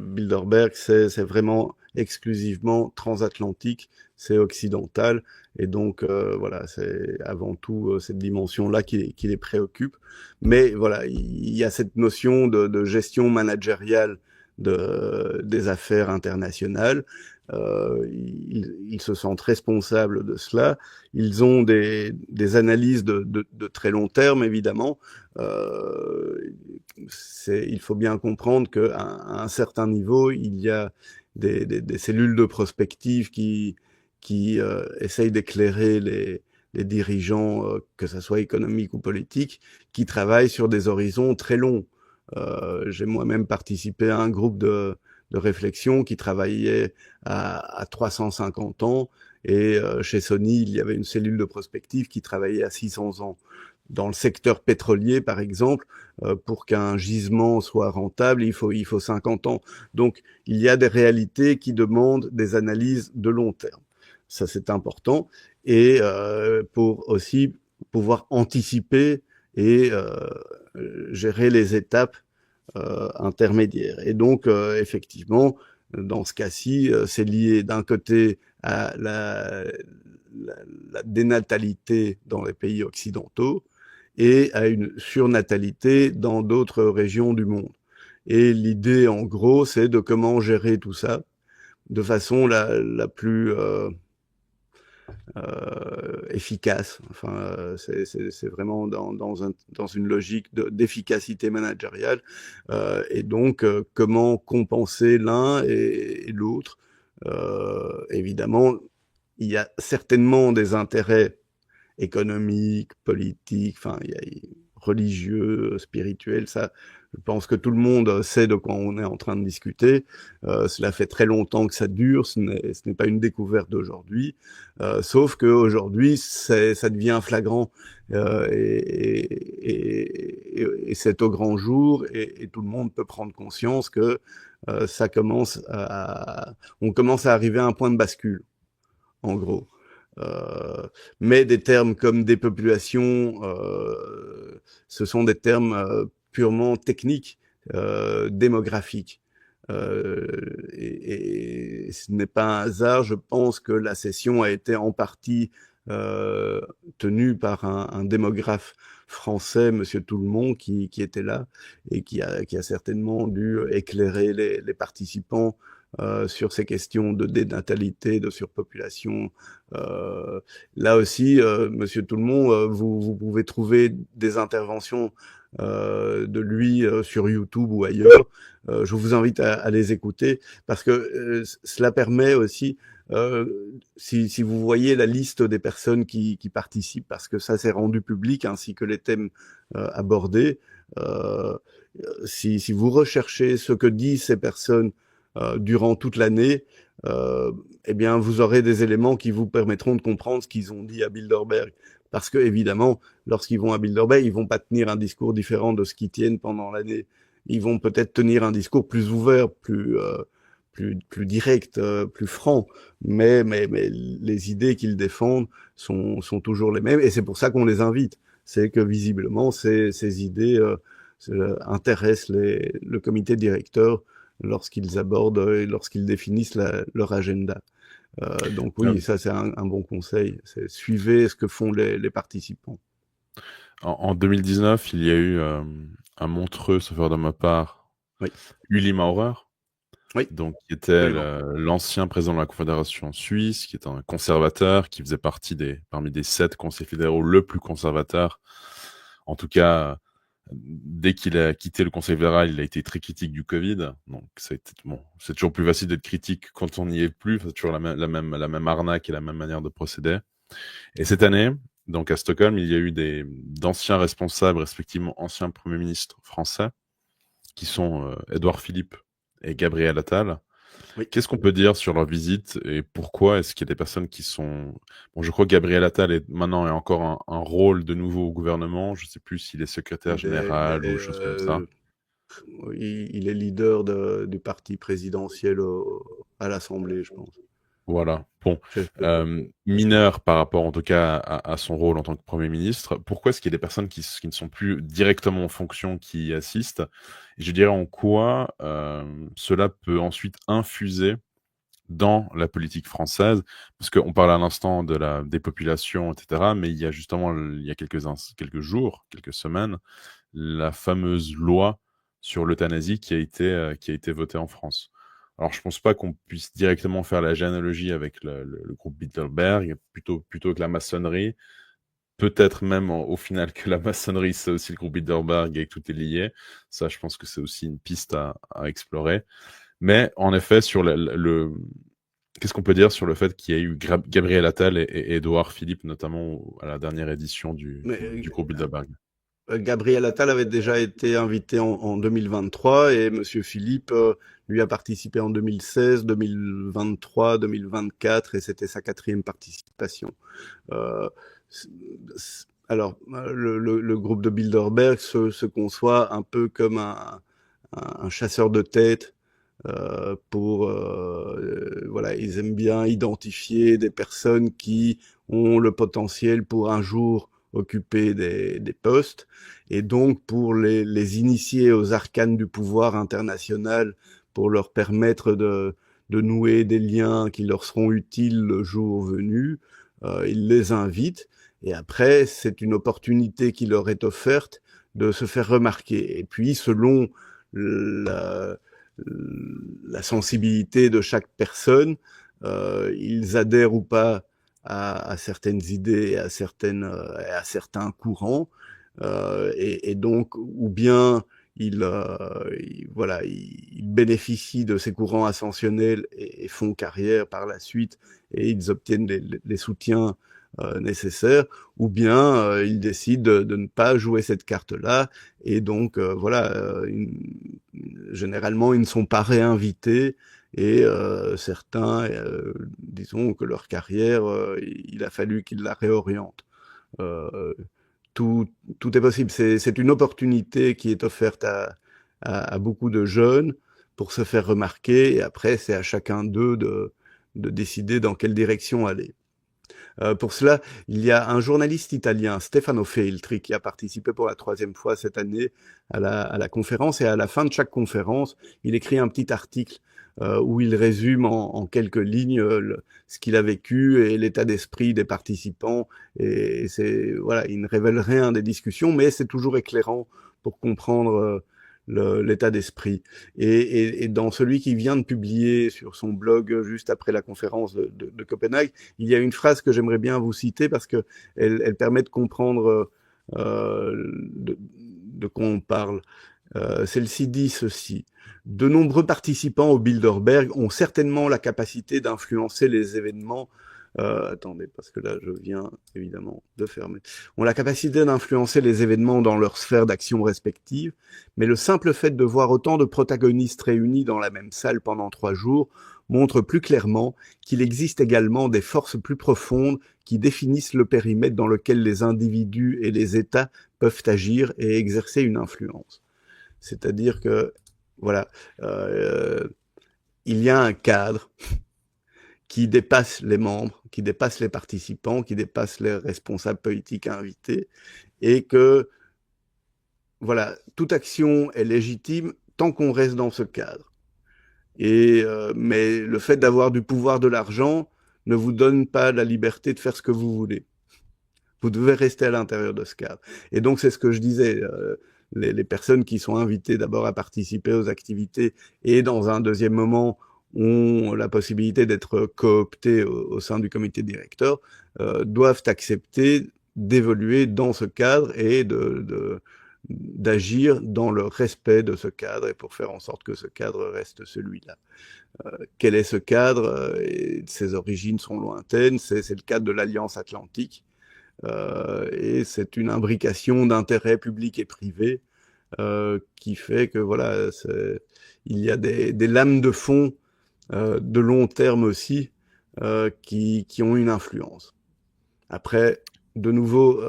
Bilderberg, c'est vraiment exclusivement transatlantique, c'est occidental, et donc voilà, c'est avant tout cette dimension-là qui les préoccupe. Mais voilà, il y a cette notion de gestion managériale des affaires internationales. Ils se sentent responsables de cela. Ils ont des analyses de très long terme, évidemment. Il faut bien comprendre qu'à un certain niveau, il y a des cellules de prospective qui essayent d'éclairer les dirigeants, que ce soit économiques ou politiques, qui travaillent sur des horizons très longs. J'ai moi-même participé à un groupe de réflexion qui travaillait à 350 ans, et chez Sony, il y avait une cellule de prospective qui travaillait à 600 ans. Dans le secteur pétrolier, par exemple, pour qu'un gisement soit rentable, il faut 50 ans. Donc, il y a des réalités qui demandent des analyses de long terme. Ça, c'est important. Et pour aussi pouvoir anticiper et gérer les étapes intermédiaires. Et donc, effectivement, dans ce cas-ci, c'est lié d'un côté à la dénatalité dans les pays occidentaux et à une surnatalité dans d'autres régions du monde. Et l'idée, en gros, c'est de comment gérer tout ça de façon la plus efficace. Enfin, c'est vraiment dans une logique d'efficacité managériale. Et donc, comment compenser l'un et l'autre. Évidemment, il y a certainement des intérêts économiques, politiques, enfin, religieux, spirituels. Ça, je pense que tout le monde sait de quoi on est en train de discuter. Cela fait très longtemps que ça dure, ce n'est pas une découverte d'aujourd'hui. Sauf qu'aujourd'hui, ça devient flagrant et c'est au grand jour, et tout le monde peut prendre conscience que on commence à arriver à un point de bascule, en gros. Mais des termes comme dépopulation, ce sont des termes purement techniques, démographiques. Et ce n'est pas un hasard, je pense que la session a été en partie tenue par un démographe français, Monsieur Tout-le-Monde, qui était là et qui a certainement dû éclairer les participants sur ces questions de dénatalité, de surpopulation. Là aussi, Monsieur Tout-le-Monde, vous pouvez trouver des interventions de lui sur YouTube ou ailleurs. Je vous invite à les écouter parce que cela permet aussi, si vous voyez la liste des personnes qui participent, parce que ça s'est rendu public, ainsi que les thèmes abordés, si vous recherchez ce que disent ces personnes durant toute l'année, eh bien, vous aurez des éléments qui vous permettront de comprendre ce qu'ils ont dit à Bilderberg. Parce que, évidemment, lorsqu'ils vont à Bilderberg, ils vont pas tenir un discours différent de ce qu'ils tiennent pendant l'année. Ils vont peut-être tenir un discours plus ouvert, plus direct, plus franc. Mais les idées qu'ils défendent sont toujours les mêmes. Et c'est pour ça qu'on les invite. C'est que, visiblement, ces idées intéressent le comité directeur lorsqu'ils abordent et lorsqu'ils définissent leur agenda. Donc Euh, oui, ça c'est un bon conseil. C'est suivez ce que font les participants. en 2019, il y a eu à Montreux, sauf erreur de ma part, Oui, Uli Maurer, oui, donc qui était absolument. l'ancien président de la Confédération suisse, qui est un conservateur, qui faisait partie parmi des 7 conseils fédéraux le plus conservateur. En tout cas, dès qu'il a quitté le Conseil fédéral, il a été très critique du Covid. Donc, bon, c'est toujours plus facile d'être critique quand on n'y est plus. C'est toujours la même arnaque et la même manière de procéder. Et cette année, donc à Stockholm, il y a eu d'anciens responsables, respectivement anciens premiers ministres français, qui sont Édouard Philippe et Gabriel Attal. Oui. Qu'est-ce qu'on peut dire sur leur visite et pourquoi est-ce qu'il y a des personnes qui sont... Bon, je crois que Gabriel Attal maintenant est encore un rôle de nouveau au gouvernement. Je ne sais plus s'il est secrétaire Il général ou est, chose comme ça. il est leader du parti présidentiel à l'Assemblée, je pense. Voilà. Bon, Chef de- mineur par rapport en tout cas à son rôle en tant que Premier ministre. Pourquoi est-ce qu'il y a des personnes qui ne sont plus directement en fonction qui y assistent? Et je dirais en quoi cela peut ensuite infuser dans la politique française, parce qu'on parle à l'instant de la dépopulation, etc., mais il y a justement, il y a quelques jours, quelques semaines, la fameuse loi sur l'euthanasie qui a été votée en France. Alors, je pense pas qu'on puisse directement faire la généalogie avec le groupe Bilderberg, plutôt que la maçonnerie. Peut-être même au final que la maçonnerie, c'est aussi le groupe Bilderberg et que tout est lié. Ça, je pense que c'est aussi une piste à explorer. Mais en effet, qu'est-ce qu'on peut dire sur le fait qu'il y a eu Gabriel Attal et Édouard Philippe, notamment à la dernière édition Mais du groupe Bilderberg? Gabriel Attal avait déjà été invité en 2023 et Monsieur Philippe lui a participé en 2016, 2023, 2024 et c'était sa 4e participation. Euh, alors, le groupe de Bilderberg se conçoit un peu comme un chasseur de tête voilà, ils aiment bien identifier des personnes qui ont le potentiel pour un jour occuper des postes et donc pour les initier aux arcanes du pouvoir international, pour leur permettre de nouer des liens qui leur seront utiles le jour venu, ils les invitent et après c'est une opportunité qui leur est offerte de se faire remarquer. Et puis selon la, la sensibilité de chaque personne, ils adhèrent ou pas à certaines idées, à certains courants, et donc ou bien voilà, ils bénéficient de ces courants ascensionnels et font carrière par la suite et ils obtiennent les soutiens nécessaires, ou bien ils décident de ne pas jouer cette carte-là et donc voilà, généralement ils ne sont pas réinvités et certains, disons que leur carrière, il a fallu qu'ils la réorientent. Euh, tout, tout est possible. C'est une opportunité qui est offerte à beaucoup de jeunes pour se faire remarquer et après c'est à chacun d'eux de décider dans quelle direction aller. Pour cela, il y a un journaliste italien, Stefano Feltri, qui a participé pour la 3e fois cette année à la conférence. Et à la fin de chaque conférence, il écrit un petit article où il résume en quelques lignes ce qu'il a vécu et l'état d'esprit des participants. Voilà, il ne révèle rien des discussions, mais c'est toujours éclairant pour comprendre l'état d'esprit. Et dans celui qui vient de publier sur son blog juste après la conférence de Copenhague, il y a une phrase que j'aimerais bien vous citer parce que elle permet de comprendre de quoi on parle. Celle-ci dit ceci. De nombreux participants au Bilderberg ont certainement la capacité d'influencer les événements. Attendez, parce que là, je viens évidemment de fermer. Ont la capacité d'influencer les événements dans leur sphère d'action respective, mais le simple fait de voir autant de protagonistes réunis dans la même salle pendant 3 jours montre plus clairement qu'il existe également des forces plus profondes qui définissent le périmètre dans lequel les individus et les États peuvent agir et exercer une influence. C'est-à-dire que, voilà, il y a un cadre qui dépasse les membres, qui dépasse les participants, qui dépasse les responsables politiques invités, et que, voilà, toute action est légitime tant qu'on reste dans ce cadre. Mais le fait d'avoir du pouvoir, de l'argent, ne vous donne pas la liberté de faire ce que vous voulez. Vous devez rester à l'intérieur de ce cadre. Et donc, c'est ce que je disais. Les personnes qui sont invitées d'abord à participer aux activités et dans un deuxième moment ont la possibilité d'être cooptées au sein du comité directeur, doivent accepter d'évoluer dans ce cadre et d'agir dans le respect de ce cadre et pour faire en sorte que ce cadre reste celui-là. Quel est ce cadre? Ses origines sont lointaines, c'est le cadre de l'Alliance Atlantique. Et c'est une imbrication d'intérêts publics et privés qui fait que voilà, il y a des lames de fond de long terme aussi qui ont une influence. Après, de nouveau,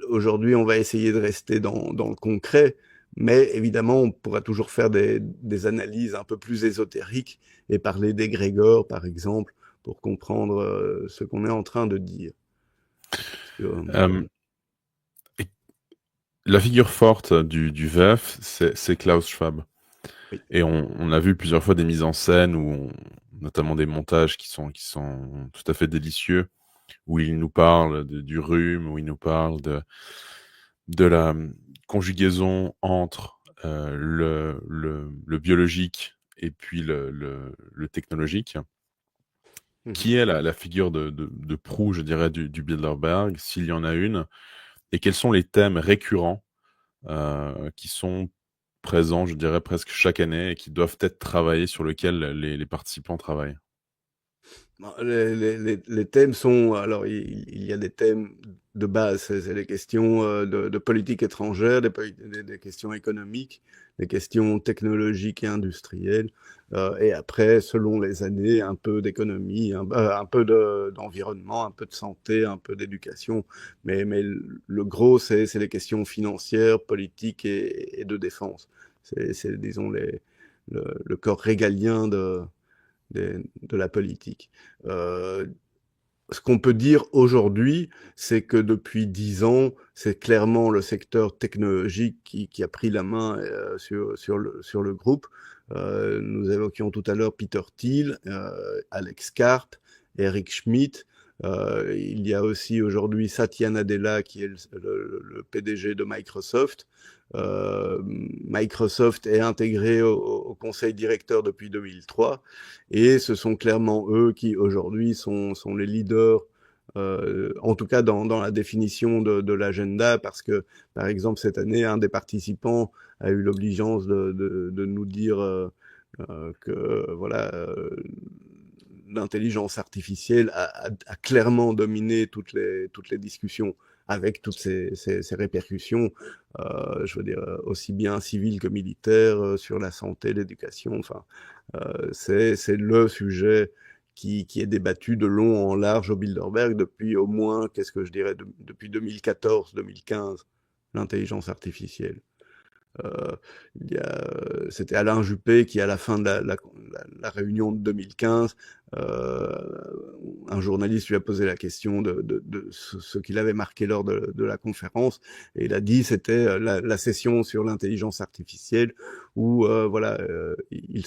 aujourd'hui, on va essayer de rester dans le concret, mais évidemment, on pourra toujours faire des analyses un peu plus ésotériques et parler d'égrégores, par exemple, pour comprendre ce qu'on est en train de dire. Euh, La figure forte du VEF, c'est Klaus Schwab. Oui. Et on a vu plusieurs fois des mises en scène, notamment des montages qui sont tout à fait délicieux, où il nous parle du rhume, où il nous parle de la conjugaison entre le biologique et puis le technologique. Qui est la figure de proue, je dirais, du Bilderberg, s'il y en a une, et quels sont les thèmes récurrents qui sont présents, je dirais, presque chaque année et qui doivent être travaillés, sur lesquels les participants travaillent? Les thèmes sont, alors il y a des thèmes de base, c'est les questions de politique étrangère, des questions économiques, des questions technologiques et industrielles, et après, selon les années, un peu d'économie, un peu d'environnement, un peu de santé, un peu d'éducation, mais le gros, c'est les questions financières, politiques et de défense. C'est disons, le corps régalien de la politique. Ce qu'on peut dire aujourd'hui, c'est que depuis 10 ans, c'est clairement le secteur technologique qui a pris la main sur le groupe. Nous évoquions tout à l'heure Peter Thiel, Alex Karp, Eric Schmidt. Il y a aussi aujourd'hui Satya Nadella qui est le PDG de Microsoft. Microsoft est intégré au conseil directeur depuis 2003 et ce sont clairement eux qui aujourd'hui sont les leaders, en tout cas dans la définition de l'agenda, parce que par exemple cette année un des participants a eu l'obligeance de nous dire que voilà, l'intelligence artificielle a clairement dominé toutes les discussions avec toutes ces répercussions, je veux dire, aussi bien civiles que militaires, sur la santé, l'éducation. Enfin, c'est le sujet qui est débattu de long en large au Bilderberg depuis au moins, qu'est-ce que je dirais, depuis 2014-2015, l'intelligence artificielle. C'était Alain Juppé qui, à la fin de la réunion de 2015, un journaliste lui a posé la question de ce qu'il avait marqué lors de la conférence, et il a dit c'était la session sur l'intelligence artificielle où voilà, ils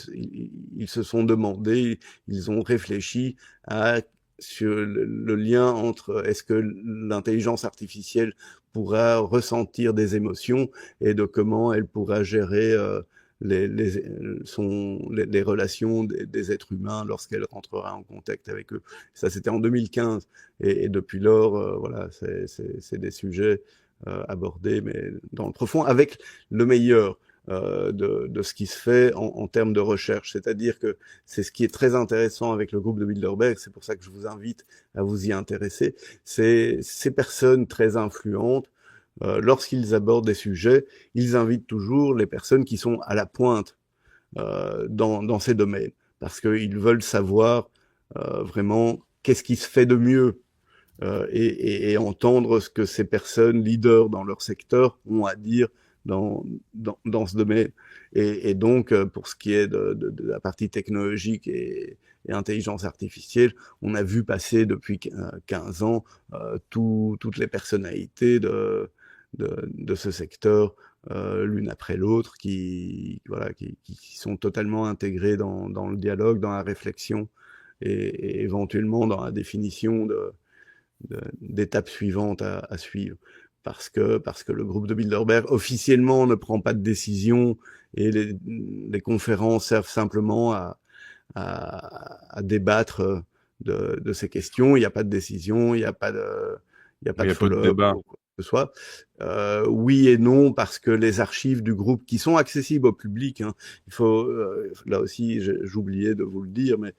se sont demandé, ils ont réfléchi à sur le lien entre est-ce que l'intelligence artificielle pourra ressentir des émotions et de comment elle pourra gérer les relations des êtres humains lorsqu'elle rentrera en contact avec eux. Ça, c'était en 2015. Et depuis lors, voilà, c'est des sujets abordés, mais dans le profond, avec le meilleur de ce qui se fait en termes de recherche. C'est-à-dire que c'est ce qui est très intéressant avec le groupe de Bilderberg, c'est pour ça que je vous invite à vous y intéresser, c'est ces personnes très influentes, lorsqu'ils abordent des sujets, ils invitent toujours les personnes qui sont à la pointe dans ces domaines, parce qu'ils veulent savoir vraiment qu'est-ce qui se fait de mieux et entendre ce que ces personnes leaders dans leur secteur ont à dire dans ce domaine. Et donc, pour ce qui est de la partie technologique et intelligence artificielle, on a vu passer depuis 15 ans toutes les personnalités de ce secteur l'une après l'autre voilà, qui sont totalement intégrées dans le dialogue, dans la réflexion et éventuellement dans la définition d'étapes suivantes à suivre. Parce que le groupe de Bilderberg officiellement ne prend pas de décision et les conférences servent simplement à débattre de ces questions. Il n'y a pas de décision, il n'y a pas de peu de follow-up débat. ou quoi que ce soit. Oui et non, parce que les archives du groupe qui sont accessibles au public, hein, il faut, là aussi j'oubliais de vous le dire, mais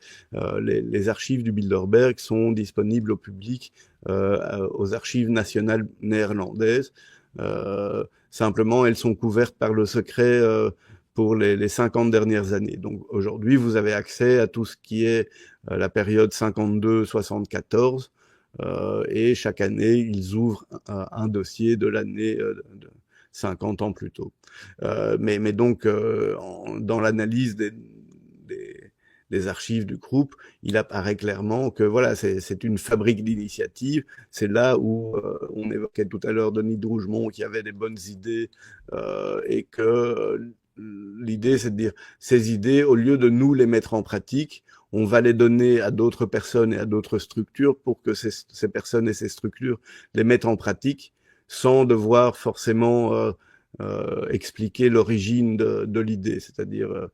les archives du Bilderberg sont disponibles au public aux archives nationales néerlandaises. Simplement, elles sont couvertes par le secret pour les 50 dernières années. Donc aujourd'hui, vous avez accès à tout ce qui est la période 52-74, et chaque année, ils ouvrent un dossier de l'année de 50 ans plus tôt. Mais donc, dans l'analyse des archives du groupe, il apparaît clairement que voilà, c'est une fabrique d'initiatives. C'est là où on évoquait tout à l'heure Denis de Rougemont qui avait des bonnes idées et que l'idée, c'est de dire ces idées, au lieu de nous les mettre en pratique, on va les donner à d'autres personnes et à d'autres structures pour que ces personnes et ces structures les mettent en pratique sans devoir forcément expliquer l'origine de l'idée. C'est-à-dire,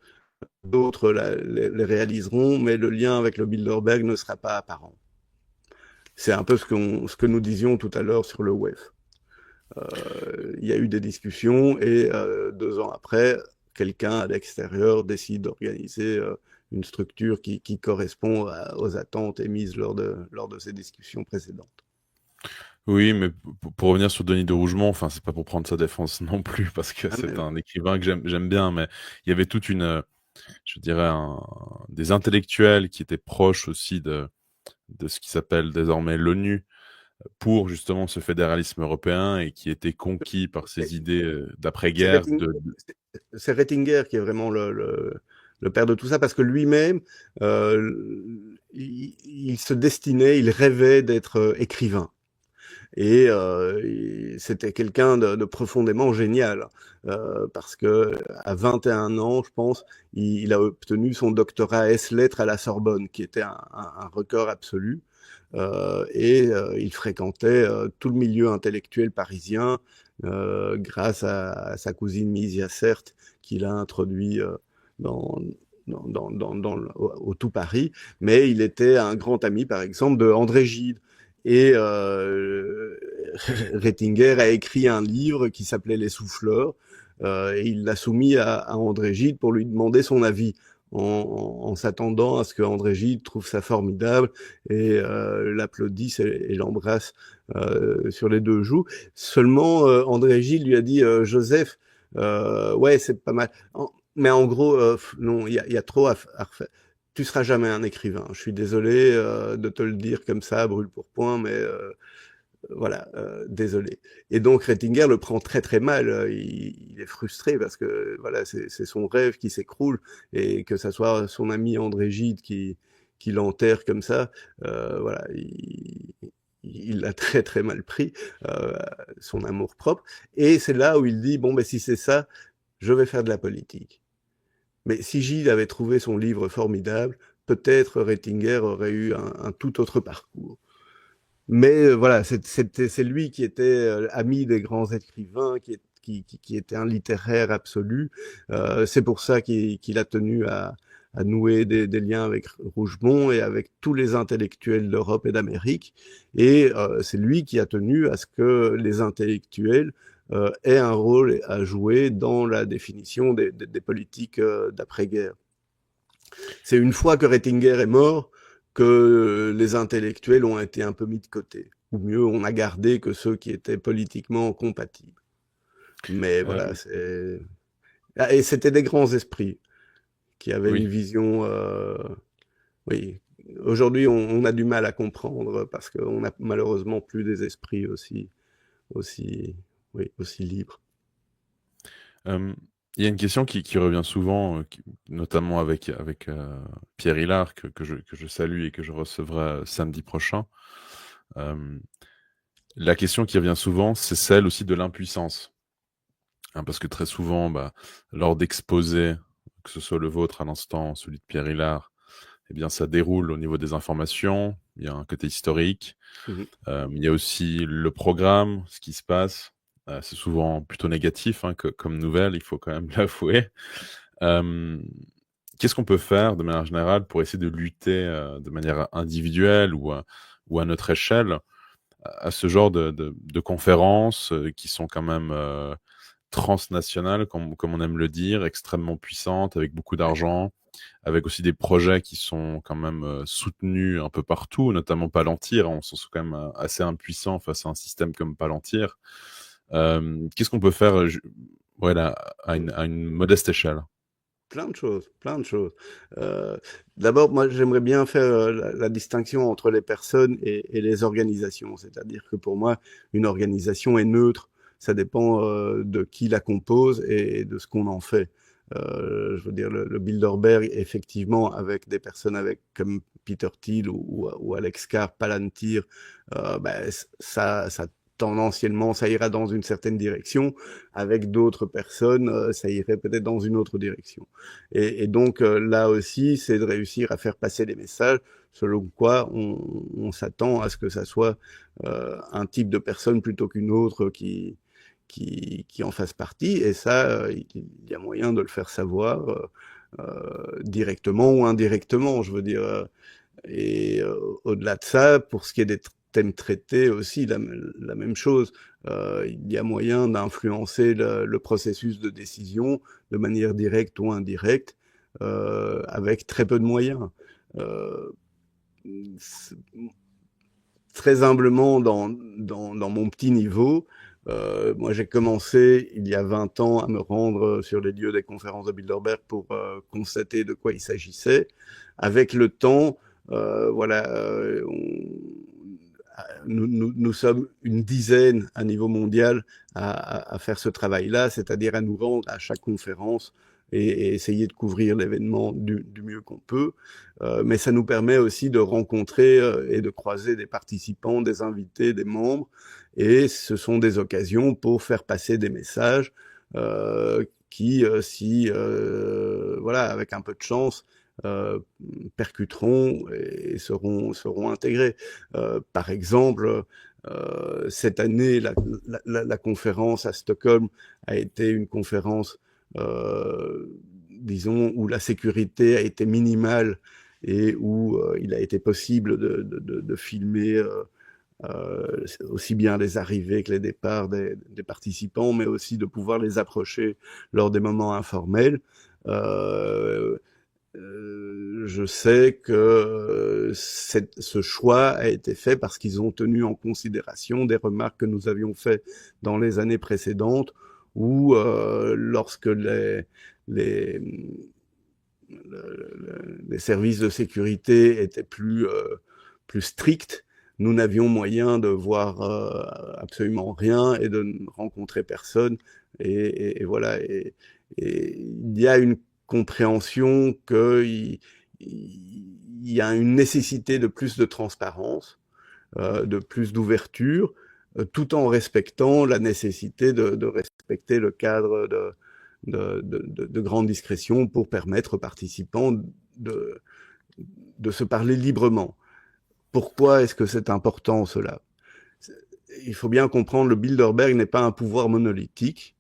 d'autres les réaliseront, mais le lien avec le Bilderberg ne sera pas apparent. C'est un peu ce que nous disions tout à l'heure sur le WEF. Il y a eu des discussions et 2 ans après, quelqu'un à l'extérieur décide d'organiser une structure qui correspond aux attentes émises lors de ces discussions précédentes. Oui, mais pour revenir sur Denis de Rougemont, enfin, c'est pas pour prendre sa défense non plus, parce que c'est un écrivain que j'aime bien, mais il y avait toute je dirais, des intellectuels qui étaient proches aussi de ce qui s'appelle désormais l'ONU, pour justement ce fédéralisme européen et qui étaient conquis par ces idées d'après-guerre. C'est Rettinger qui est vraiment le père de tout ça, parce que lui-même, il se destinait, il rêvait d'être écrivain. Et c'était quelqu'un de profondément génial, parce que à 21 ans, je pense, il a obtenu son doctorat ès-lettres à la Sorbonne, qui était un record absolu. Et il fréquentait tout le milieu intellectuel parisien grâce à sa cousine Misia Certes, qui l'a introduit dans, au tout Paris. Mais il était un grand ami, par exemple, de André Gide. Et Rettinger a écrit un livre qui s'appelait Les Souffleurs, et il l'a soumis à André Gide pour lui demander son avis, en s'attendant à ce que André Gide trouve ça formidable et l'applaudisse et l'embrasse sur les 2 joues. Seulement, André Gide lui a dit Joseph, ouais, c'est pas mal. Mais en gros, non, il y a trop à refaire. Tu seras jamais un écrivain. Je suis désolé de te le dire comme ça, brûle pour point, mais voilà, désolé. Et donc Rettinger le prend très très mal. Il est frustré parce que voilà, c'est son rêve qui s'écroule et que ça soit son ami André Gide qui l'enterre comme ça. Voilà, il l'a très très mal pris, son amour propre. Et c'est là où il dit bon, ben si c'est ça, je vais faire de la politique. Mais si Gide avait trouvé son livre formidable, peut-être Ratzinger aurait eu un tout autre parcours. Mais voilà, c'est lui qui était ami des grands écrivains, qui était un littéraire absolu. C'est pour ça qu'il a tenu à nouer des liens avec Rougemont et avec tous les intellectuels d'Europe et d'Amérique. Et c'est lui qui a tenu à ce que les intellectuels aient un rôle à jouer dans la définition des politiques d'après-guerre. C'est une fois que Ratzinger est mort que les intellectuels ont été un peu mis de côté. Ou mieux, on a gardé que ceux qui étaient politiquement compatibles. Mais voilà, et c'était des grands esprits qui avaient Oui. une vision. Oui, aujourd'hui, on a du mal à comprendre parce qu'on n'a malheureusement plus des esprits aussi, oui, aussi libres. Il y a une question qui revient souvent, notamment avec Pierre Hillard, que je salue et que je recevrai samedi prochain. La question qui revient souvent, c'est celle aussi de l'impuissance. Hein, parce que très souvent, lors d'exposés, que ce soit le vôtre à l'instant, celui de Pierre Hillard, eh bien, ça déroule au niveau des informations, il y a un côté historique, il y a aussi le programme, ce qui se passe. C'est souvent plutôt négatif comme nouvelle, il faut quand même l'avouer. Qu'est-ce qu'on peut faire de manière générale pour essayer de lutter de manière individuelle ou à notre échelle à ce genre de conférences qui sont quand même transnationales, comme on aime le dire, extrêmement puissantes, avec beaucoup d'argent, avec aussi des projets qui sont quand même soutenus un peu partout, notamment Palantir. On se sent quand même assez impuissant face à un système comme Palantir. Qu'est-ce qu'on peut faire voilà, à une modeste échelle? Plein de choses, plein de choses. D'abord, moi, j'aimerais bien faire la distinction entre les personnes et les organisations. C'est-à-dire que pour moi, une organisation est neutre. Ça dépend de qui la compose et de ce qu'on en fait. Je veux dire, le Bilderberg, effectivement, avec des personnes comme Peter Thiel ou Alex Carr, Palantir, ça tendanciellement, ça ira dans une certaine direction. Avec d'autres personnes, ça irait peut-être dans une autre direction. Et donc là aussi, c'est de réussir à faire passer des messages selon quoi on s'attend à ce que ça soit un type de personne plutôt qu'une autre qui en fasse partie. Et ça, il y a moyen de le faire savoir directement ou indirectement, je veux dire. Et au-delà de ça, pour ce qui est des thèmes traités aussi, la même chose. Il y a moyen d'influencer le processus de décision de manière directe ou indirecte avec très peu de moyens. Très humblement, dans mon petit niveau, moi j'ai commencé il y a 20 ans à me rendre sur les lieux des conférences de Bilderberg pour constater de quoi il s'agissait. Avec le temps, voilà, nous sommes une dizaine à niveau mondial à faire ce travail-là, c'est-à-dire à nous rendre à chaque conférence et essayer de couvrir l'événement du mieux qu'on peut. Mais ça nous permet aussi de rencontrer et de croiser des participants, des invités, des membres. Et ce sont des occasions pour faire passer des messages qui, voilà, avec un peu de chance, percuteront et seront intégrés. Par exemple, cette année, la conférence à Stockholm a été une conférence, disons, où la sécurité a été minimale et où il a été possible de filmer aussi bien les arrivées que les départs des participants, mais aussi de pouvoir les approcher lors des moments informels. Je sais que ce choix a été fait parce qu'ils ont tenu en considération des remarques que nous avions faites dans les années précédentes, où lorsque les services de sécurité étaient plus stricts, nous n'avions moyen de voir absolument rien et de ne rencontrer personne. Et voilà. Et il y a une compréhension qu'il y a une nécessité de plus de transparence, de plus d'ouverture, tout en respectant la nécessité de respecter le cadre de grande discrétion pour permettre aux participants de se parler librement. Pourquoi est-ce que c'est important cela? Il faut bien comprendre, le Bilderberg n'est pas un pouvoir monolithique.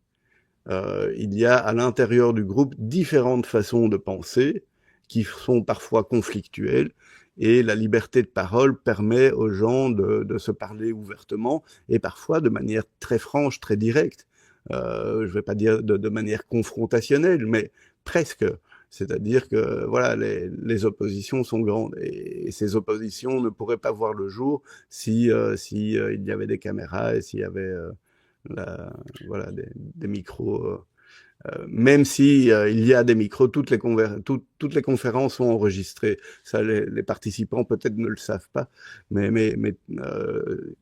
Il y a à l'intérieur du groupe différentes façons de penser qui sont parfois conflictuelles, et la liberté de parole permet aux gens de se parler ouvertement et parfois de manière très franche, très directe. Je ne vais pas dire de manière confrontationnelle, mais presque. C'est-à-dire que voilà, les oppositions sont grandes, et ces oppositions ne pourraient pas voir le jour si, il y avait des caméras et s'il y avait voilà, des micros. Même si il y a des micros, toutes les conférences sont enregistrées. Ça, les participants peut-être ne le savent pas, mais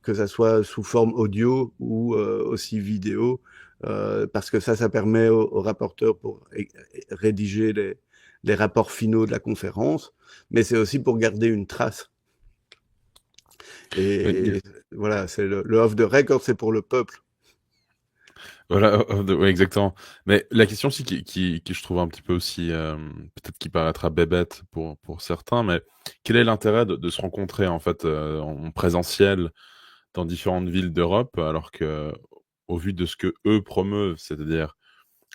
que ça soit sous forme audio ou aussi vidéo, parce que ça permet aux rapporteurs pour rédiger les rapports finaux de la conférence, mais c'est aussi pour garder une trace. Et voilà, c'est le off the record, c'est pour le peuple. Voilà, ouais, exactement. Mais la question aussi qui je trouve un petit peu aussi, peut-être qui paraîtra bébête pour certains, mais quel est l'intérêt de se rencontrer en fait en présentiel dans différentes villes d'Europe, alors que au vu de ce que eux promeuvent, c'est-à-dire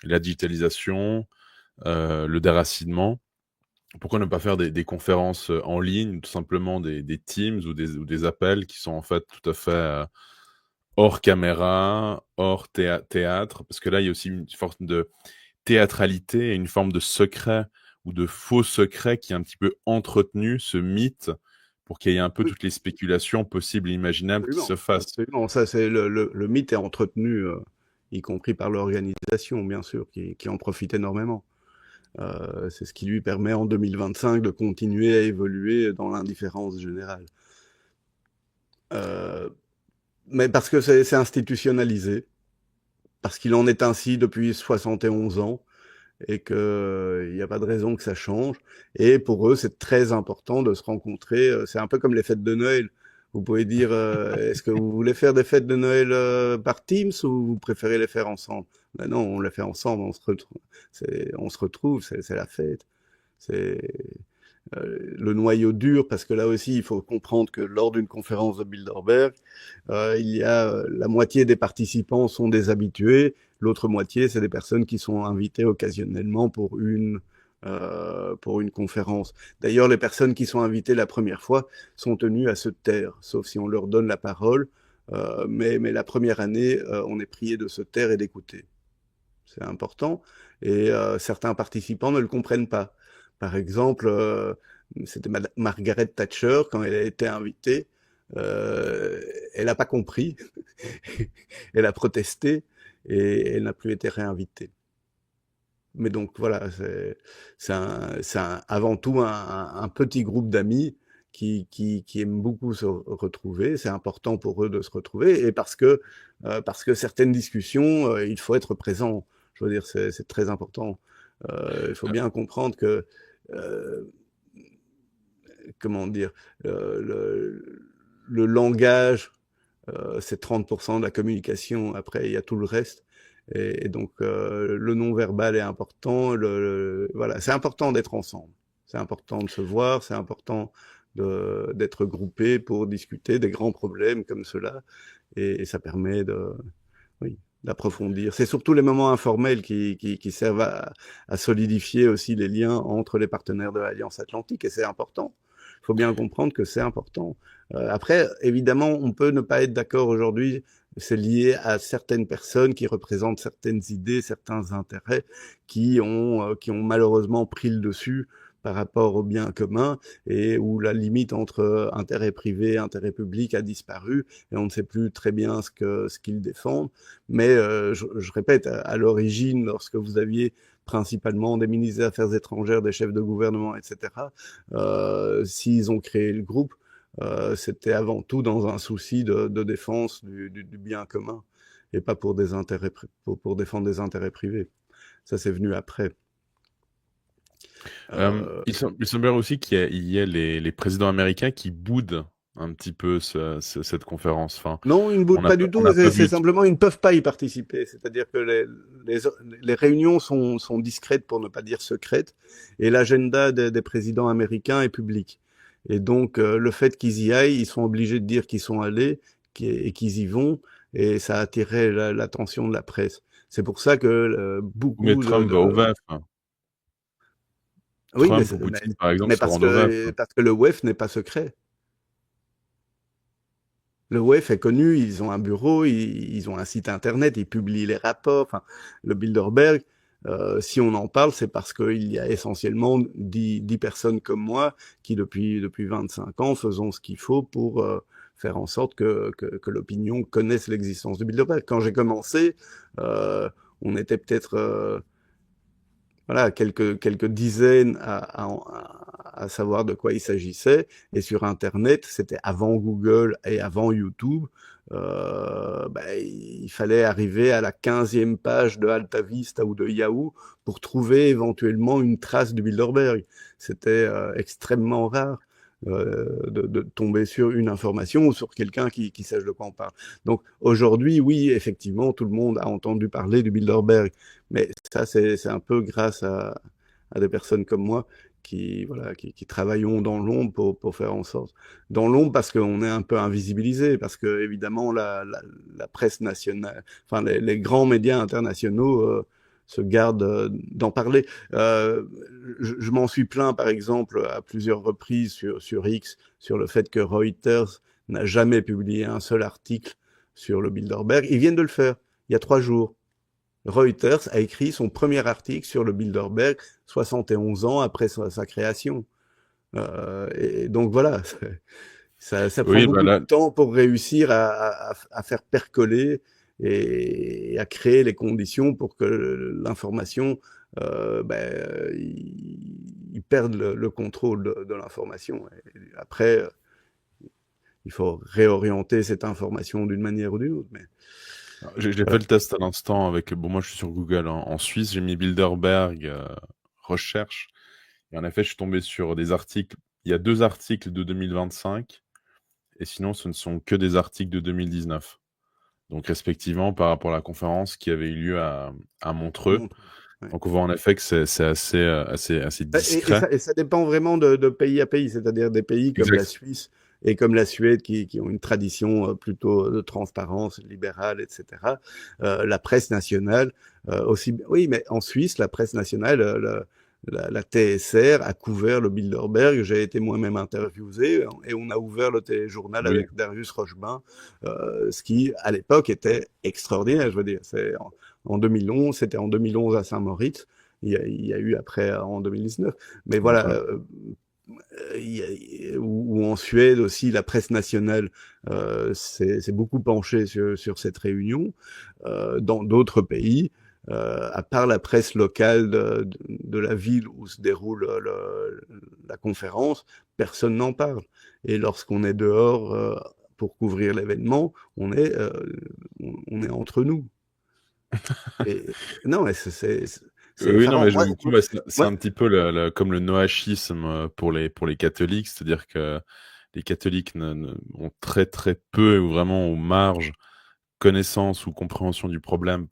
la digitalisation, le déracinement, pourquoi ne pas faire des conférences en ligne, tout simplement des Teams ou des appels qui sont en fait tout à fait hors caméra, hors théâtre, parce que là, il y a aussi une forme de théâtralité et une forme de secret ou de faux secret qui est un petit peu entretenu, ce mythe, pour qu'il y ait un peu Oui, toutes les spéculations possibles et imaginables qui se absolument, fassent. absolument. Ça, c'est le mythe est entretenu, y compris par l'organisation, bien sûr, qui en profite énormément. C'est ce qui lui permet en 2025 de continuer à évoluer dans l'indifférence générale. Euh, mais parce que c'est institutionnalisé, parce qu'il en est ainsi depuis 71 ans, et qu'il n'y a pas de raison que ça change. Et pour eux, c'est très important de se rencontrer. C'est un peu comme les fêtes de Noël. Vous pouvez dire, est-ce que vous voulez faire des fêtes de Noël par Teams ou vous préférez les faire ensemble? Ben non, on les fait ensemble, on se retrouve, c'est la fête. C'est le noyau dur, parce que là aussi, il faut comprendre que lors d'une conférence de Bilderberg, il y a la moitié des participants sont des habitués, l'autre moitié, c'est des personnes qui sont invitées occasionnellement pour une conférence. D'ailleurs, les personnes qui sont invitées la première fois sont tenues à se taire, sauf si on leur donne la parole. Mais la première année, on est prié de se taire et d'écouter. C'est important. Et certains participants ne le comprennent pas. Par exemple, c'était Margaret Thatcher, quand elle a été invitée, elle n'a pas compris, elle a protesté et elle n'a plus été réinvitée. Mais donc voilà, avant tout un petit groupe d'amis qui aiment beaucoup se retrouver. C'est important pour eux de se retrouver, et parce que certaines discussions, il faut être présent. Je veux dire, c'est très important. Il faut bien comprendre que, euh, comment dire, le langage, c'est 30% de la communication. Après, il y a tout le reste. Et donc, le non-verbal est important. Voilà, c'est important d'être ensemble. C'est important de se voir. C'est important d'être groupé pour discuter des grands problèmes comme cela. Et ça permet oui, d'approfondir. C'est surtout les moments informels qui servent à solidifier aussi les liens entre les partenaires de l'Alliance Atlantique. Et c'est important. Il faut bien comprendre que c'est important. Après, évidemment, on peut ne pas être d'accord aujourd'hui. C'est lié à certaines personnes qui représentent certaines idées, certains intérêts qui ont malheureusement pris le dessus par rapport au bien commun, et où la limite entre intérêt privé et intérêt public a disparu, et on ne sait plus très bien ce qu'ils défendent. Mais je répète, à l'origine, lorsque vous aviez principalement des ministres des Affaires étrangères, des chefs de gouvernement, etc., s'ils ont créé le groupe, c'était avant tout dans un souci de défense du bien commun, et pas pour défendre des intérêts privés. Ça, c'est venu après. Il semblerait aussi qu'il y ait les présidents américains qui boudent un petit peu cette conférence. Enfin, Non, ils ne on boudent n'a pas pas, du on tout. n'a pas C'est vu. simplement ils ne peuvent pas y participer. C'est-à-dire que les, les réunions sont discrètes pour ne pas dire secrètes, et l'agenda des présidents américains est public. Et donc le fait qu'ils y aillent, ils sont obligés de dire qu'ils sont allés et qu'ils y vont, et ça a attiré l'attention de la presse. C'est pour ça que Mais beaucoup Trump va au VEF, hein. oui, Trump ou Poutine, par exemple, mais se rendent au VEF, hein. parce que le WEF n'est pas secret. Le WEF est connu, ils ont un bureau, ils ont un site internet, ils publient les rapports. Enfin, le Bilderberg, si on en parle, c'est parce qu'il y a essentiellement 10 personnes comme moi qui, depuis 25 ans, faisons ce qu'il faut pour faire en sorte que l'opinion connaisse l'existence du Bilderberg. Quand j'ai commencé, euh, on était peut-être voilà, quelques dizaines à savoir de quoi il s'agissait. Et sur Internet, c'était avant Google et avant YouTube. Il fallait arriver à la 15e page de Alta Vista ou de Yahoo pour trouver éventuellement une trace du Bilderberg. C'était extrêmement rare de tomber sur une information ou sur quelqu'un qui sache de quoi on parle. Donc aujourd'hui, oui, effectivement, tout le monde a entendu parler du Bilderberg. Mais ça, c'est un peu grâce à des personnes comme moi voilà, qui travaillons dans l'ombre pour faire en sorte. Dans l'ombre parce qu'on est un peu invisibilisé, parce que évidemment la presse nationale, enfin les grands médias internationaux se gardent d'en parler. Euh, je m'en suis plaint par exemple à plusieurs reprises sur X sur le fait que Reuters n'a jamais publié un seul article sur le Bilderberg. Ils viennent de le faire il y a 3 jours. Reuters a écrit son premier article sur le Bilderberg 71 ans après sa création. Et donc voilà, ça prend Oui, bah beaucoup de là, temps pour réussir à faire percoler et à créer les conditions pour que l'information, ils perdent le contrôle de l'information. Après, il faut réorienter cette information d'une manière ou d'une autre. Mais j'ai fait voilà. le test à l'instant avec. Bon, moi, je suis sur Google, hein. En Suisse, j'ai mis Bilderberg recherche. Et en effet, je suis tombé sur des articles. Il y a 2 articles de 2025. Et sinon, ce ne sont que des articles de 2019. Donc, respectivement, par rapport à la conférence qui avait eu lieu à Montreux. Ouais. Donc, on voit en effet que c'est assez discret. Et ça dépend vraiment de pays à pays, c'est-à-dire des pays comme la Exact. Suisse et comme la Suède qui ont une tradition plutôt de transparence libérale, etc. La presse nationale aussi, oui, mais en Suisse, la presse nationale, la TSR a couvert le Bilderberg. J'ai été moi-même interviewé et on a ouvert le téléjournal Oui. avec Darius Rochebain, ce qui à l'époque était extraordinaire. Je veux dire, en 2011, c'était en 2011 à Saint-Moritz. Il y a eu après en 2019. Mais voilà, Ouais. ou en Suède aussi, la presse nationale s'est beaucoup penchée sur cette réunion. Dans d'autres pays, à part la presse locale de la ville où se déroule la conférence, personne n'en parle. Et lorsqu'on est dehors pour couvrir l'événement, on est entre nous. Et non, mais c'est Oui, non, effarant. mais je comprends. Bah, c'est Moi, un petit peu comme le noachisme pour les catholiques, c'est-à-dire que les catholiques ont très très peu ou vraiment aux marges connaissance ou compréhension du problème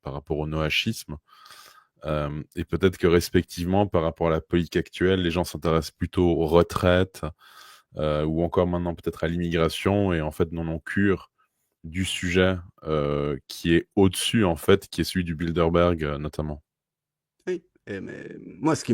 par rapport au noachisme. Et peut-être que respectivement, par rapport à la politique actuelle, les gens s'intéressent plutôt aux retraites ou encore maintenant peut-être à l'immigration et en fait n'en ont cure du sujet qui est au-dessus en fait, qui est celui du Bilderberg notamment. oui, mais moi, ce qui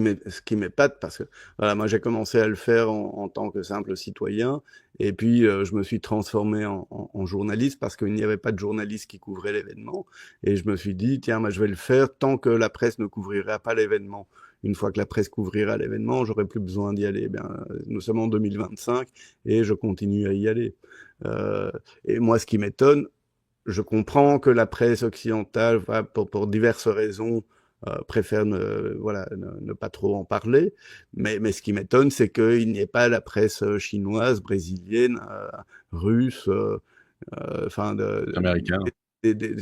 m'épate, parce que voilà, moi j'ai commencé à le faire en tant que simple citoyen, et puis je me suis transformé en journaliste parce qu'il n'y avait pas de journaliste qui couvrait l'événement, et je me suis dit, tiens, moi je vais le faire tant que la presse ne couvrira pas l'événement. Une fois que la presse couvrira l'événement, j'aurai plus besoin d'y aller. Eh bien, nous sommes en 2025 et je continue à y aller. Euh, et moi, ce qui m'étonne, je comprends que la presse occidentale, voilà, pour diverses raisons, préfère voilà, ne pas trop en parler. Mais ce qui m'étonne, c'est qu'il n'y ait pas la presse chinoise, brésilienne, russe, enfin Américain. des- des-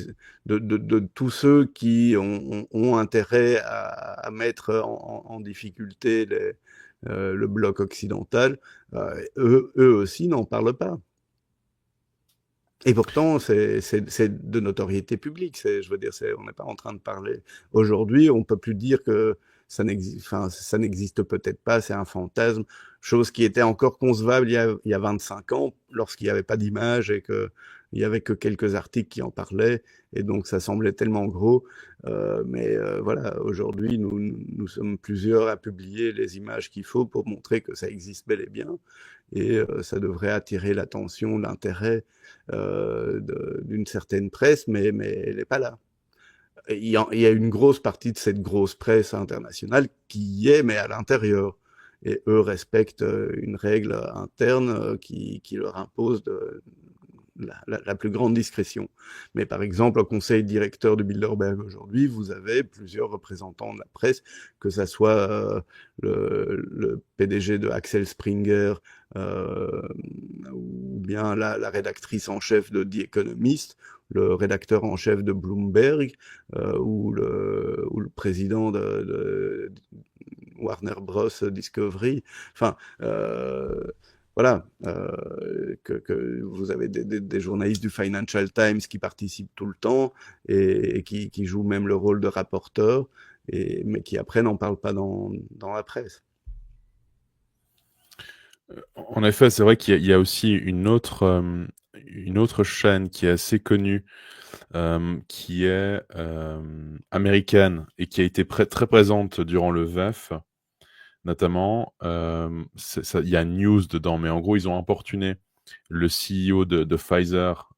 de tous ceux qui ont intérêt à mettre en difficulté le bloc occidental, eux aussi n'en parlent pas. Et pourtant, c'est de notoriété publique. Je veux dire, on n'est pas en train de parler. Aujourd'hui, on peut plus dire que ça n'existe peut-être pas, c'est un fantasme, chose qui était encore concevable il y a 25 ans, lorsqu'il n'y avait pas d'image et qu'il n'y avait que quelques articles qui en parlaient, et donc ça semblait tellement gros. Voilà, aujourd'hui, nous sommes plusieurs à publier les images qu'il faut pour montrer que ça existe bel et bien, et ça devrait attirer l'attention, l'intérêt d'une certaine presse, mais elle n'est pas là. Il y a une grosse partie de cette grosse presse internationale qui y est, mais à l'intérieur. Et eux respectent une règle interne qui leur impose la plus grande discrétion. Mais par exemple, au conseil directeur de Bilderberg aujourd'hui, vous avez plusieurs représentants de la presse, que ça soit le PDG de Axel Springer, ou bien la rédactrice en chef de The Economist, le rédacteur en chef de Bloomberg, ou le président de Warner Bros. Discovery. Enfin, voilà, que vous avez des journalistes du Financial Times qui participent tout le temps et qui jouent même le rôle de rapporteur, mais qui après n'en parlent pas dans la presse. En effet, c'est vrai qu'il y a aussi une autre chaîne qui est assez connue, qui est américaine et qui a été très présente durant le VEF, notamment. Il y a news dedans, mais en gros, ils ont importuné le CEO de Pfizer,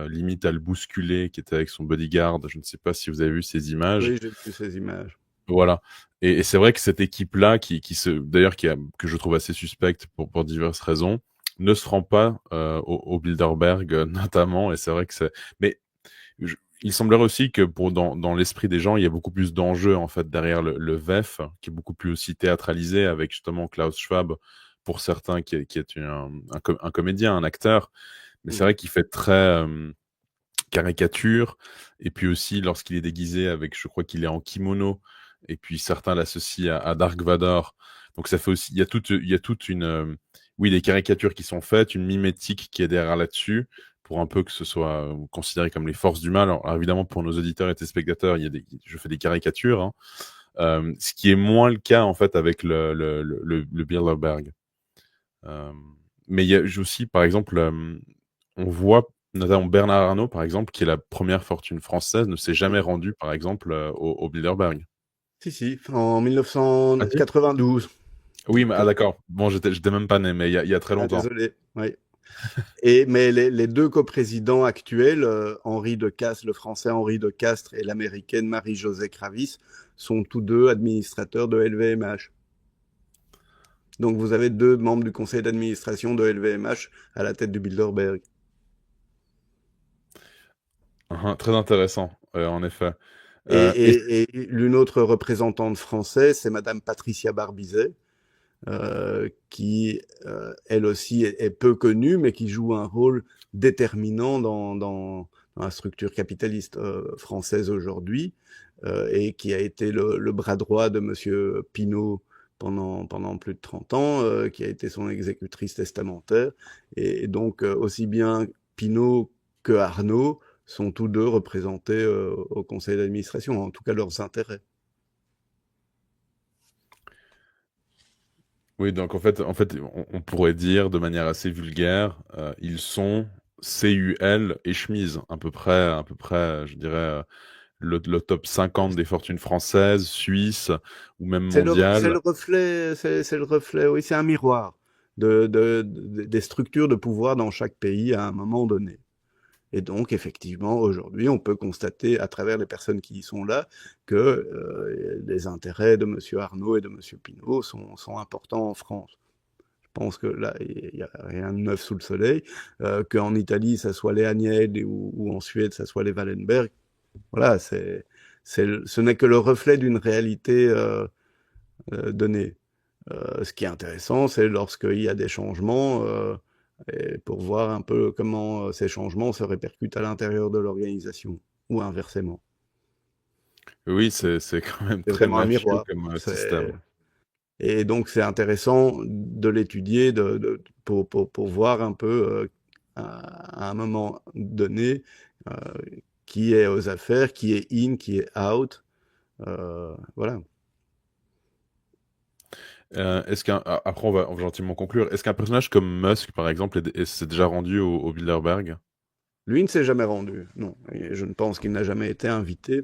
limite à le bousculer, qui était avec son bodyguard. Je ne sais pas si vous avez vu ces images. Oui, j'ai vu ces images. Voilà. Et c'est vrai que cette équipe-là, d'ailleurs, que je trouve assez suspecte pour diverses raisons, ne se rend pas au Bilderberg, notamment. Et c'est vrai que c'est. Mais il semblerait aussi que dans l'esprit des gens, il y a beaucoup plus d'enjeux en fait derrière le VEF, qui est beaucoup plus aussi théâtralisé, avec justement Klaus Schwab pour certains, qui est un comédien, un acteur. Mais c'est vrai qu'il fait très caricature. Et puis aussi, lorsqu'il est déguisé avec, je crois qu'il est en kimono, et puis certains l'associent à Dark Vador. Donc ça fait aussi, il y a toute une, oui, des caricatures qui sont faites, une mimétique qui est derrière là-dessus, pour un peu que ce soit considéré comme les forces du mal. Alors évidemment, pour nos auditeurs et téléspectateurs, je fais des caricatures, hein. Ce qui est moins le cas en fait avec le Bilderberg. Euh, mais il y a aussi, par exemple, on voit notamment Bernard Arnault, par exemple, qui est la première fortune française, ne s'est jamais rendu, par exemple, au Bilderberg. Si, en Ah, si. 1992. Oui, mais, ah d'accord. Bon, j'étais même pas né, mais il y a très Ah, longtemps. désolé. Oui. Mais les deux coprésidents actuels, Henri de Castres, le français Henri de Castres, et l'américaine Marie-Josée Kravis, sont tous deux administrateurs de LVMH. Donc vous avez deux membres du conseil d'administration de LVMH à la tête du Bilderberg. Très intéressant, en effet. Et, Et l'une autre représentante française, c'est Madame Patricia Barbizet, qui, elle aussi, est peu connue, mais qui joue un rôle déterminant dans la structure capitaliste française aujourd'hui, et qui a été le bras droit de Monsieur Pinault pendant plus de 30 ans, qui a été son exécutrice testamentaire. Et donc, aussi bien Pinault que Arnault sont tous deux représentés au conseil d'administration, en tout cas leurs intérêts. oui, donc en fait, on pourrait dire de manière assez vulgaire, ils sont CUL et chemise, à peu près, je dirais, le top 50 des fortunes françaises, suisses ou même C'est le mondiales. reflet, c'est le reflet, oui, c'est un miroir des structures de pouvoir dans chaque pays à un moment donné. Et donc, effectivement, aujourd'hui, on peut constater à travers les personnes qui y sont là que les intérêts de M. Arnault et de M. Pinault sont importants en France. Je pense que là, il n'y a rien de neuf sous le soleil. Qu'en Italie, ça soit les Agnelli ou en Suède, ça soit les Wallenberg. Voilà, ce n'est que le reflet d'une réalité donnée. Ce qui est intéressant, c'est lorsqu'il y a des changements, et pour voir un peu comment ces changements se répercutent à l'intérieur de l'organisation, ou inversement. Oui, c'est quand même C'est très vraiment un mafieux miroir. comme C'est système. Et donc, c'est intéressant de l'étudier pour voir un peu à un moment donné euh, qui est aux affaires, qui est in, qui est out. Voilà. Après, on va gentiment conclure. Est-ce qu'un personnage comme Musk, par exemple, s'est déjà rendu au Bilderberg? Lui ne s'est jamais rendu, non. Et je ne pense qu'il n'a jamais été invité,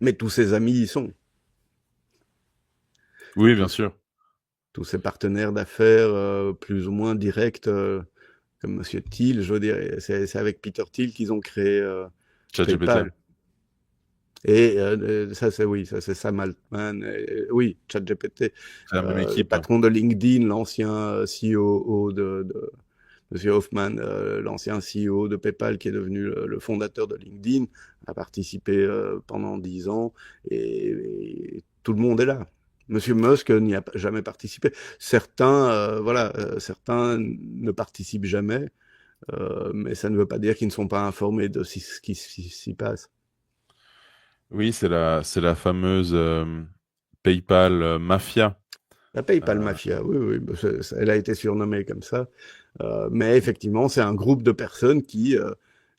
mais tous ses amis y sont. Oui, bien Tous, sûr. tous ses partenaires d'affaires plus ou moins directs, comme Monsieur Thiel, je veux dire, c'est avec Peter Thiel qu'ils ont créé ChatGPT. PayPal. Et ça, c'est oui, ça c'est Sam Altman. Oui, ChatGPT, C'est la même le équipe. patron de LinkedIn, l'ancien CEO de Monsieur Hoffman, l'ancien CEO de PayPal, qui est devenu le fondateur de LinkedIn, a participé pendant 10 ans et tout le monde est là. Monsieur Musk n'y a jamais participé. Certains, voilà, certains ne participent jamais, mais ça ne veut pas dire qu'ils ne sont pas informés de ce qui s'y passe. Oui, c'est la fameuse PayPal Mafia. La PayPal Euh, Mafia, oui, oui, bah, elle a été surnommée comme ça. Mais effectivement, c'est un groupe de personnes qui,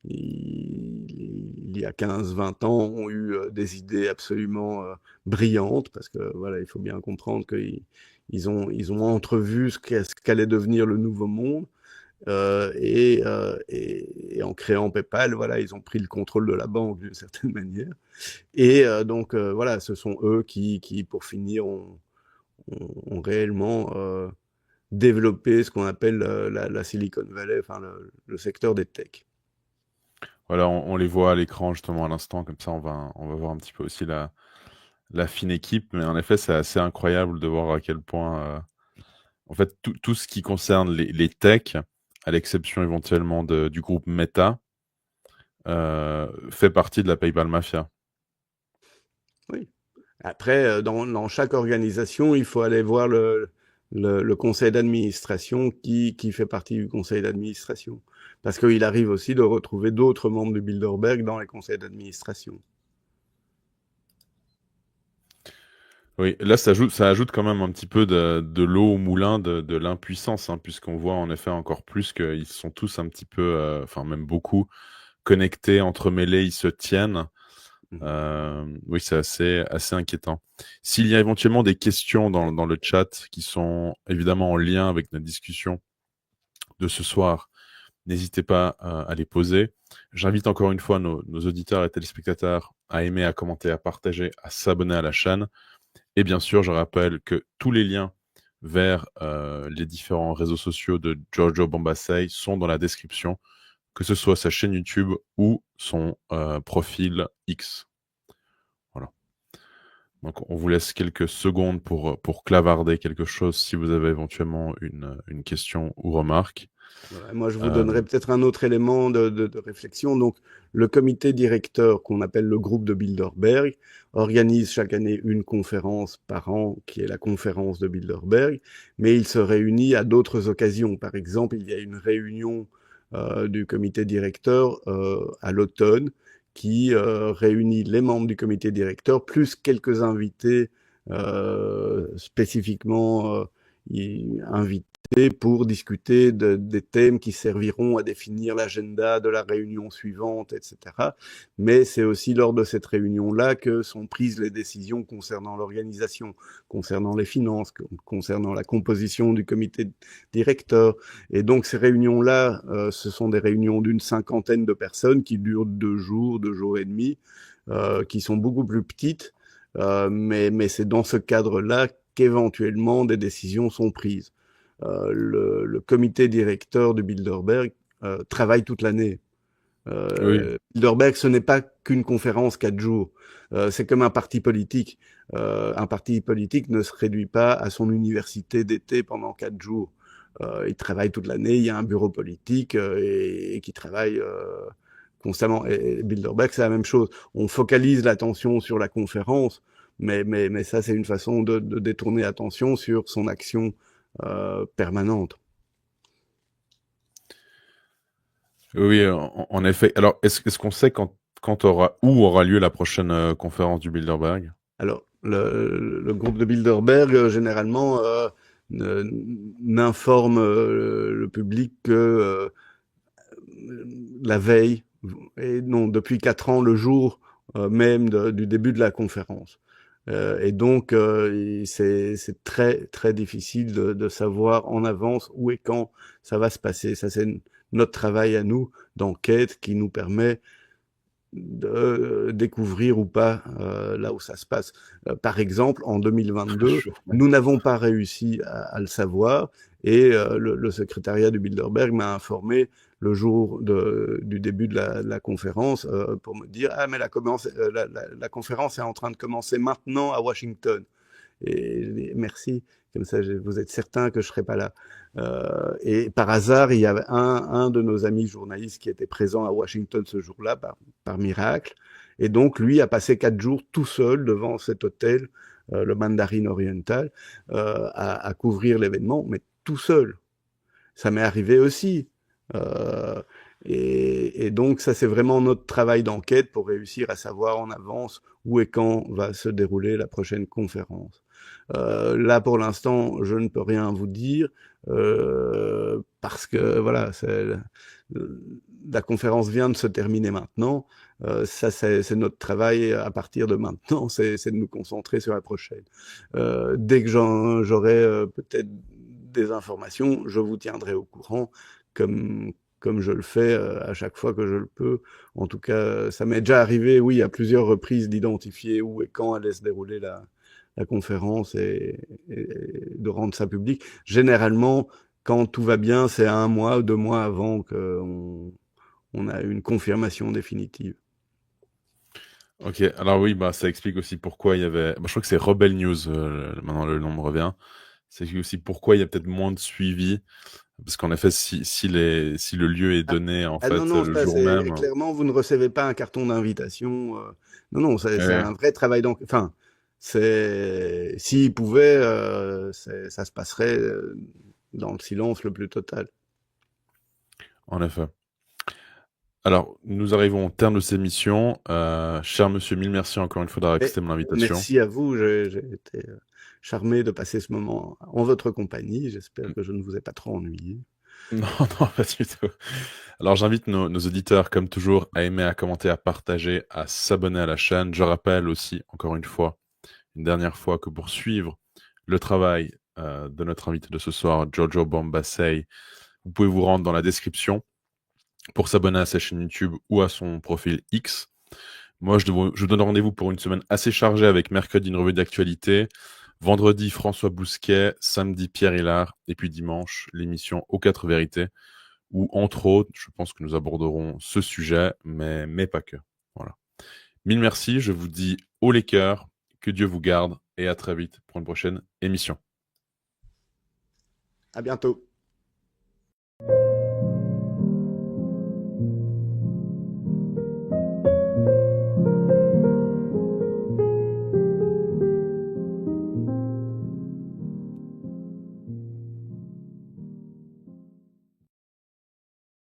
il y a 15-20 ans, ont eu des idées absolument brillantes, parce que voilà, il faut bien comprendre qu'ils ont entrevu ce qu'allait devenir le nouveau monde. Et en créant PayPal, voilà, ils ont pris le contrôle de la banque d'une certaine manière. Et donc, voilà, ce sont eux qui pour finir, ont réellement développé ce qu'on appelle la Silicon Valley, enfin le secteur des techs. voilà, on les voit à l'écran justement à l'instant, comme ça on va voir un petit peu aussi la fine équipe. Mais en effet, c'est assez incroyable de voir à quel point, en fait, tout ce qui concerne les techs, à l'exception éventuellement du groupe Meta, fait partie de la PayPal Mafia. Oui. Après, dans chaque organisation, il faut aller voir le conseil d'administration qui fait partie du conseil d'administration. Parce qu'il arrive aussi de retrouver d'autres membres du Bilderberg dans les conseils d'administration. Oui, là, ça ajoute quand même un petit peu de l'eau au moulin de l'impuissance, hein, puisqu'on voit en effet encore plus qu'ils sont tous un petit peu, enfin même beaucoup, connectés, entremêlés, ils se tiennent. Mhm. Oui, c'est assez inquiétant. S'il y a éventuellement des questions dans le chat qui sont évidemment en lien avec notre discussion de ce soir, n'hésitez pas à les poser. J'invite encore une fois nos auditeurs et téléspectateurs à aimer, à commenter, à partager, à s'abonner à la chaîne. Et bien sûr, je rappelle que tous les liens vers les différents réseaux sociaux de Giorgio Bombassei sont dans la description, que ce soit sa chaîne YouTube ou son profil X. Voilà. Donc, on vous laisse quelques secondes pour clavarder quelque chose si vous avez éventuellement une question ou remarque. Voilà. Moi, je vous Euh, donnerai peut-être un autre élément de réflexion. Donc, le comité directeur, qu'on appelle le groupe de Bilderberg, organise chaque année une conférence par an, qui est la conférence de Bilderberg, mais il se réunit à d'autres occasions. Par exemple, il y a une réunion du comité directeur à l'automne qui réunit les membres du comité directeur, plus quelques invités spécifiquement invités pour discuter des thèmes qui serviront à définir l'agenda de la réunion suivante, etc. Mais c'est aussi lors de cette réunion-là que sont prises les décisions concernant l'organisation, concernant les finances, concernant la composition du comité directeur. Et donc ces réunions-là, ce sont des réunions d'une cinquantaine de personnes qui durent 2 jours et demi, qui sont beaucoup plus petites, mais c'est dans ce cadre-là qu'éventuellement des décisions sont prises. Le comité directeur de Bilderberg travaille toute l'année. oui, Bilderberg, ce n'est pas qu'une conférence 4 jours. C'est comme un parti politique. Un parti politique ne se réduit pas à son université d'été pendant 4 jours. Il travaille toute l'année. Il y a un bureau politique et qui travaille constamment. Et Bilderberg, c'est la même chose. On focalise l'attention sur la conférence, mais ça, c'est une façon de détourner l'attention sur son action permanente. oui, en effet. Alors, est-ce qu'on sait où aura lieu la prochaine conférence du Bilderberg? Alors, Le groupe de Bilderberg, généralement, n'informe le public que la veille, et non, depuis 4 ans, le jour même du début de la conférence. Et donc, c'est très, très difficile de savoir en avance où et quand ça va se passer. Ça, c'est notre travail à nous d'enquête qui nous permet de découvrir ou pas là où ça se passe. Par exemple, en 2022, Chaud. nous n'avons pas réussi à le savoir et le secrétariat du Bilderberg m'a informé le jour du début de la conférence pour me dire ah mais la conférence est en train de commencer maintenant à Washington. Et merci, comme ça vous êtes certain que je serai pas là. Et par hasard, il y avait un de nos amis journalistes qui était présent à Washington ce jour-là, par miracle. Et donc, lui a passé 4 jours tout seul devant cet hôtel, le Mandarin Oriental, à couvrir l'événement, mais tout seul. Ça m'est arrivé aussi. Euh, et donc, ça, c'est vraiment notre travail d'enquête pour réussir à savoir en avance où et quand va se dérouler la prochaine conférence. Là, pour l'instant, je ne peux rien vous dire parce que voilà, la conférence vient de se terminer maintenant. Ça, c'est notre travail à partir de maintenant, c'est de nous concentrer sur la prochaine. Dès que j'aurai peut-être des informations, je vous tiendrai au courant, comme je le fais à chaque fois que je le peux. En tout cas, ça m'est déjà arrivé, oui, à plusieurs reprises d'identifier où et quand allait se dérouler la conférence et de rendre ça public. Généralement, quand tout va bien, c'est 1 mois ou 2 mois avant qu'on a une confirmation définitive. Ok, alors oui, bah, ça explique aussi pourquoi il y avait. Bah, je crois que c'est Rebel News, maintenant le nom me revient. Ça explique aussi pourquoi il y a peut-être moins de suivi. Parce qu'en effet, si le lieu est Ah, donné en ah non, fait non, le ça, jour c'est même. clairement, vous ne recevez pas un carton d'invitation. Non, non, c'est Ouais, un vrai travail d'enquête. Enfin, s'il pouvait, ça se passerait dans le silence le plus total. en effet. Alors, nous arrivons au terme de cette émission. Cher monsieur, mille merci encore une fois d'avoir Et accepté mon invitation. merci à vous, j'ai été charmé de passer ce moment en votre compagnie. J'espère que je ne vous ai pas trop ennuyé. Non, non, pas du tout. Alors, j'invite nos auditeurs, comme toujours, à aimer, à commenter, à partager, à s'abonner à la chaîne. Je rappelle aussi, encore une fois, une dernière fois, que pour suivre le travail de notre invité de ce soir, Jojo Bombassei, vous pouvez vous rendre dans la description pour s'abonner à sa chaîne YouTube ou à son profil X. Moi, je vous donne rendez-vous pour une semaine assez chargée avec mercredi une revue d'actualité, vendredi François Bousquet, samedi Pierre Hillard et puis dimanche l'émission Aux 4 vérités où, entre autres, je pense que nous aborderons ce sujet, mais pas que. Voilà. Mille merci, je vous dis haut les cœurs, que Dieu vous garde et à très vite pour une prochaine émission. À bientôt.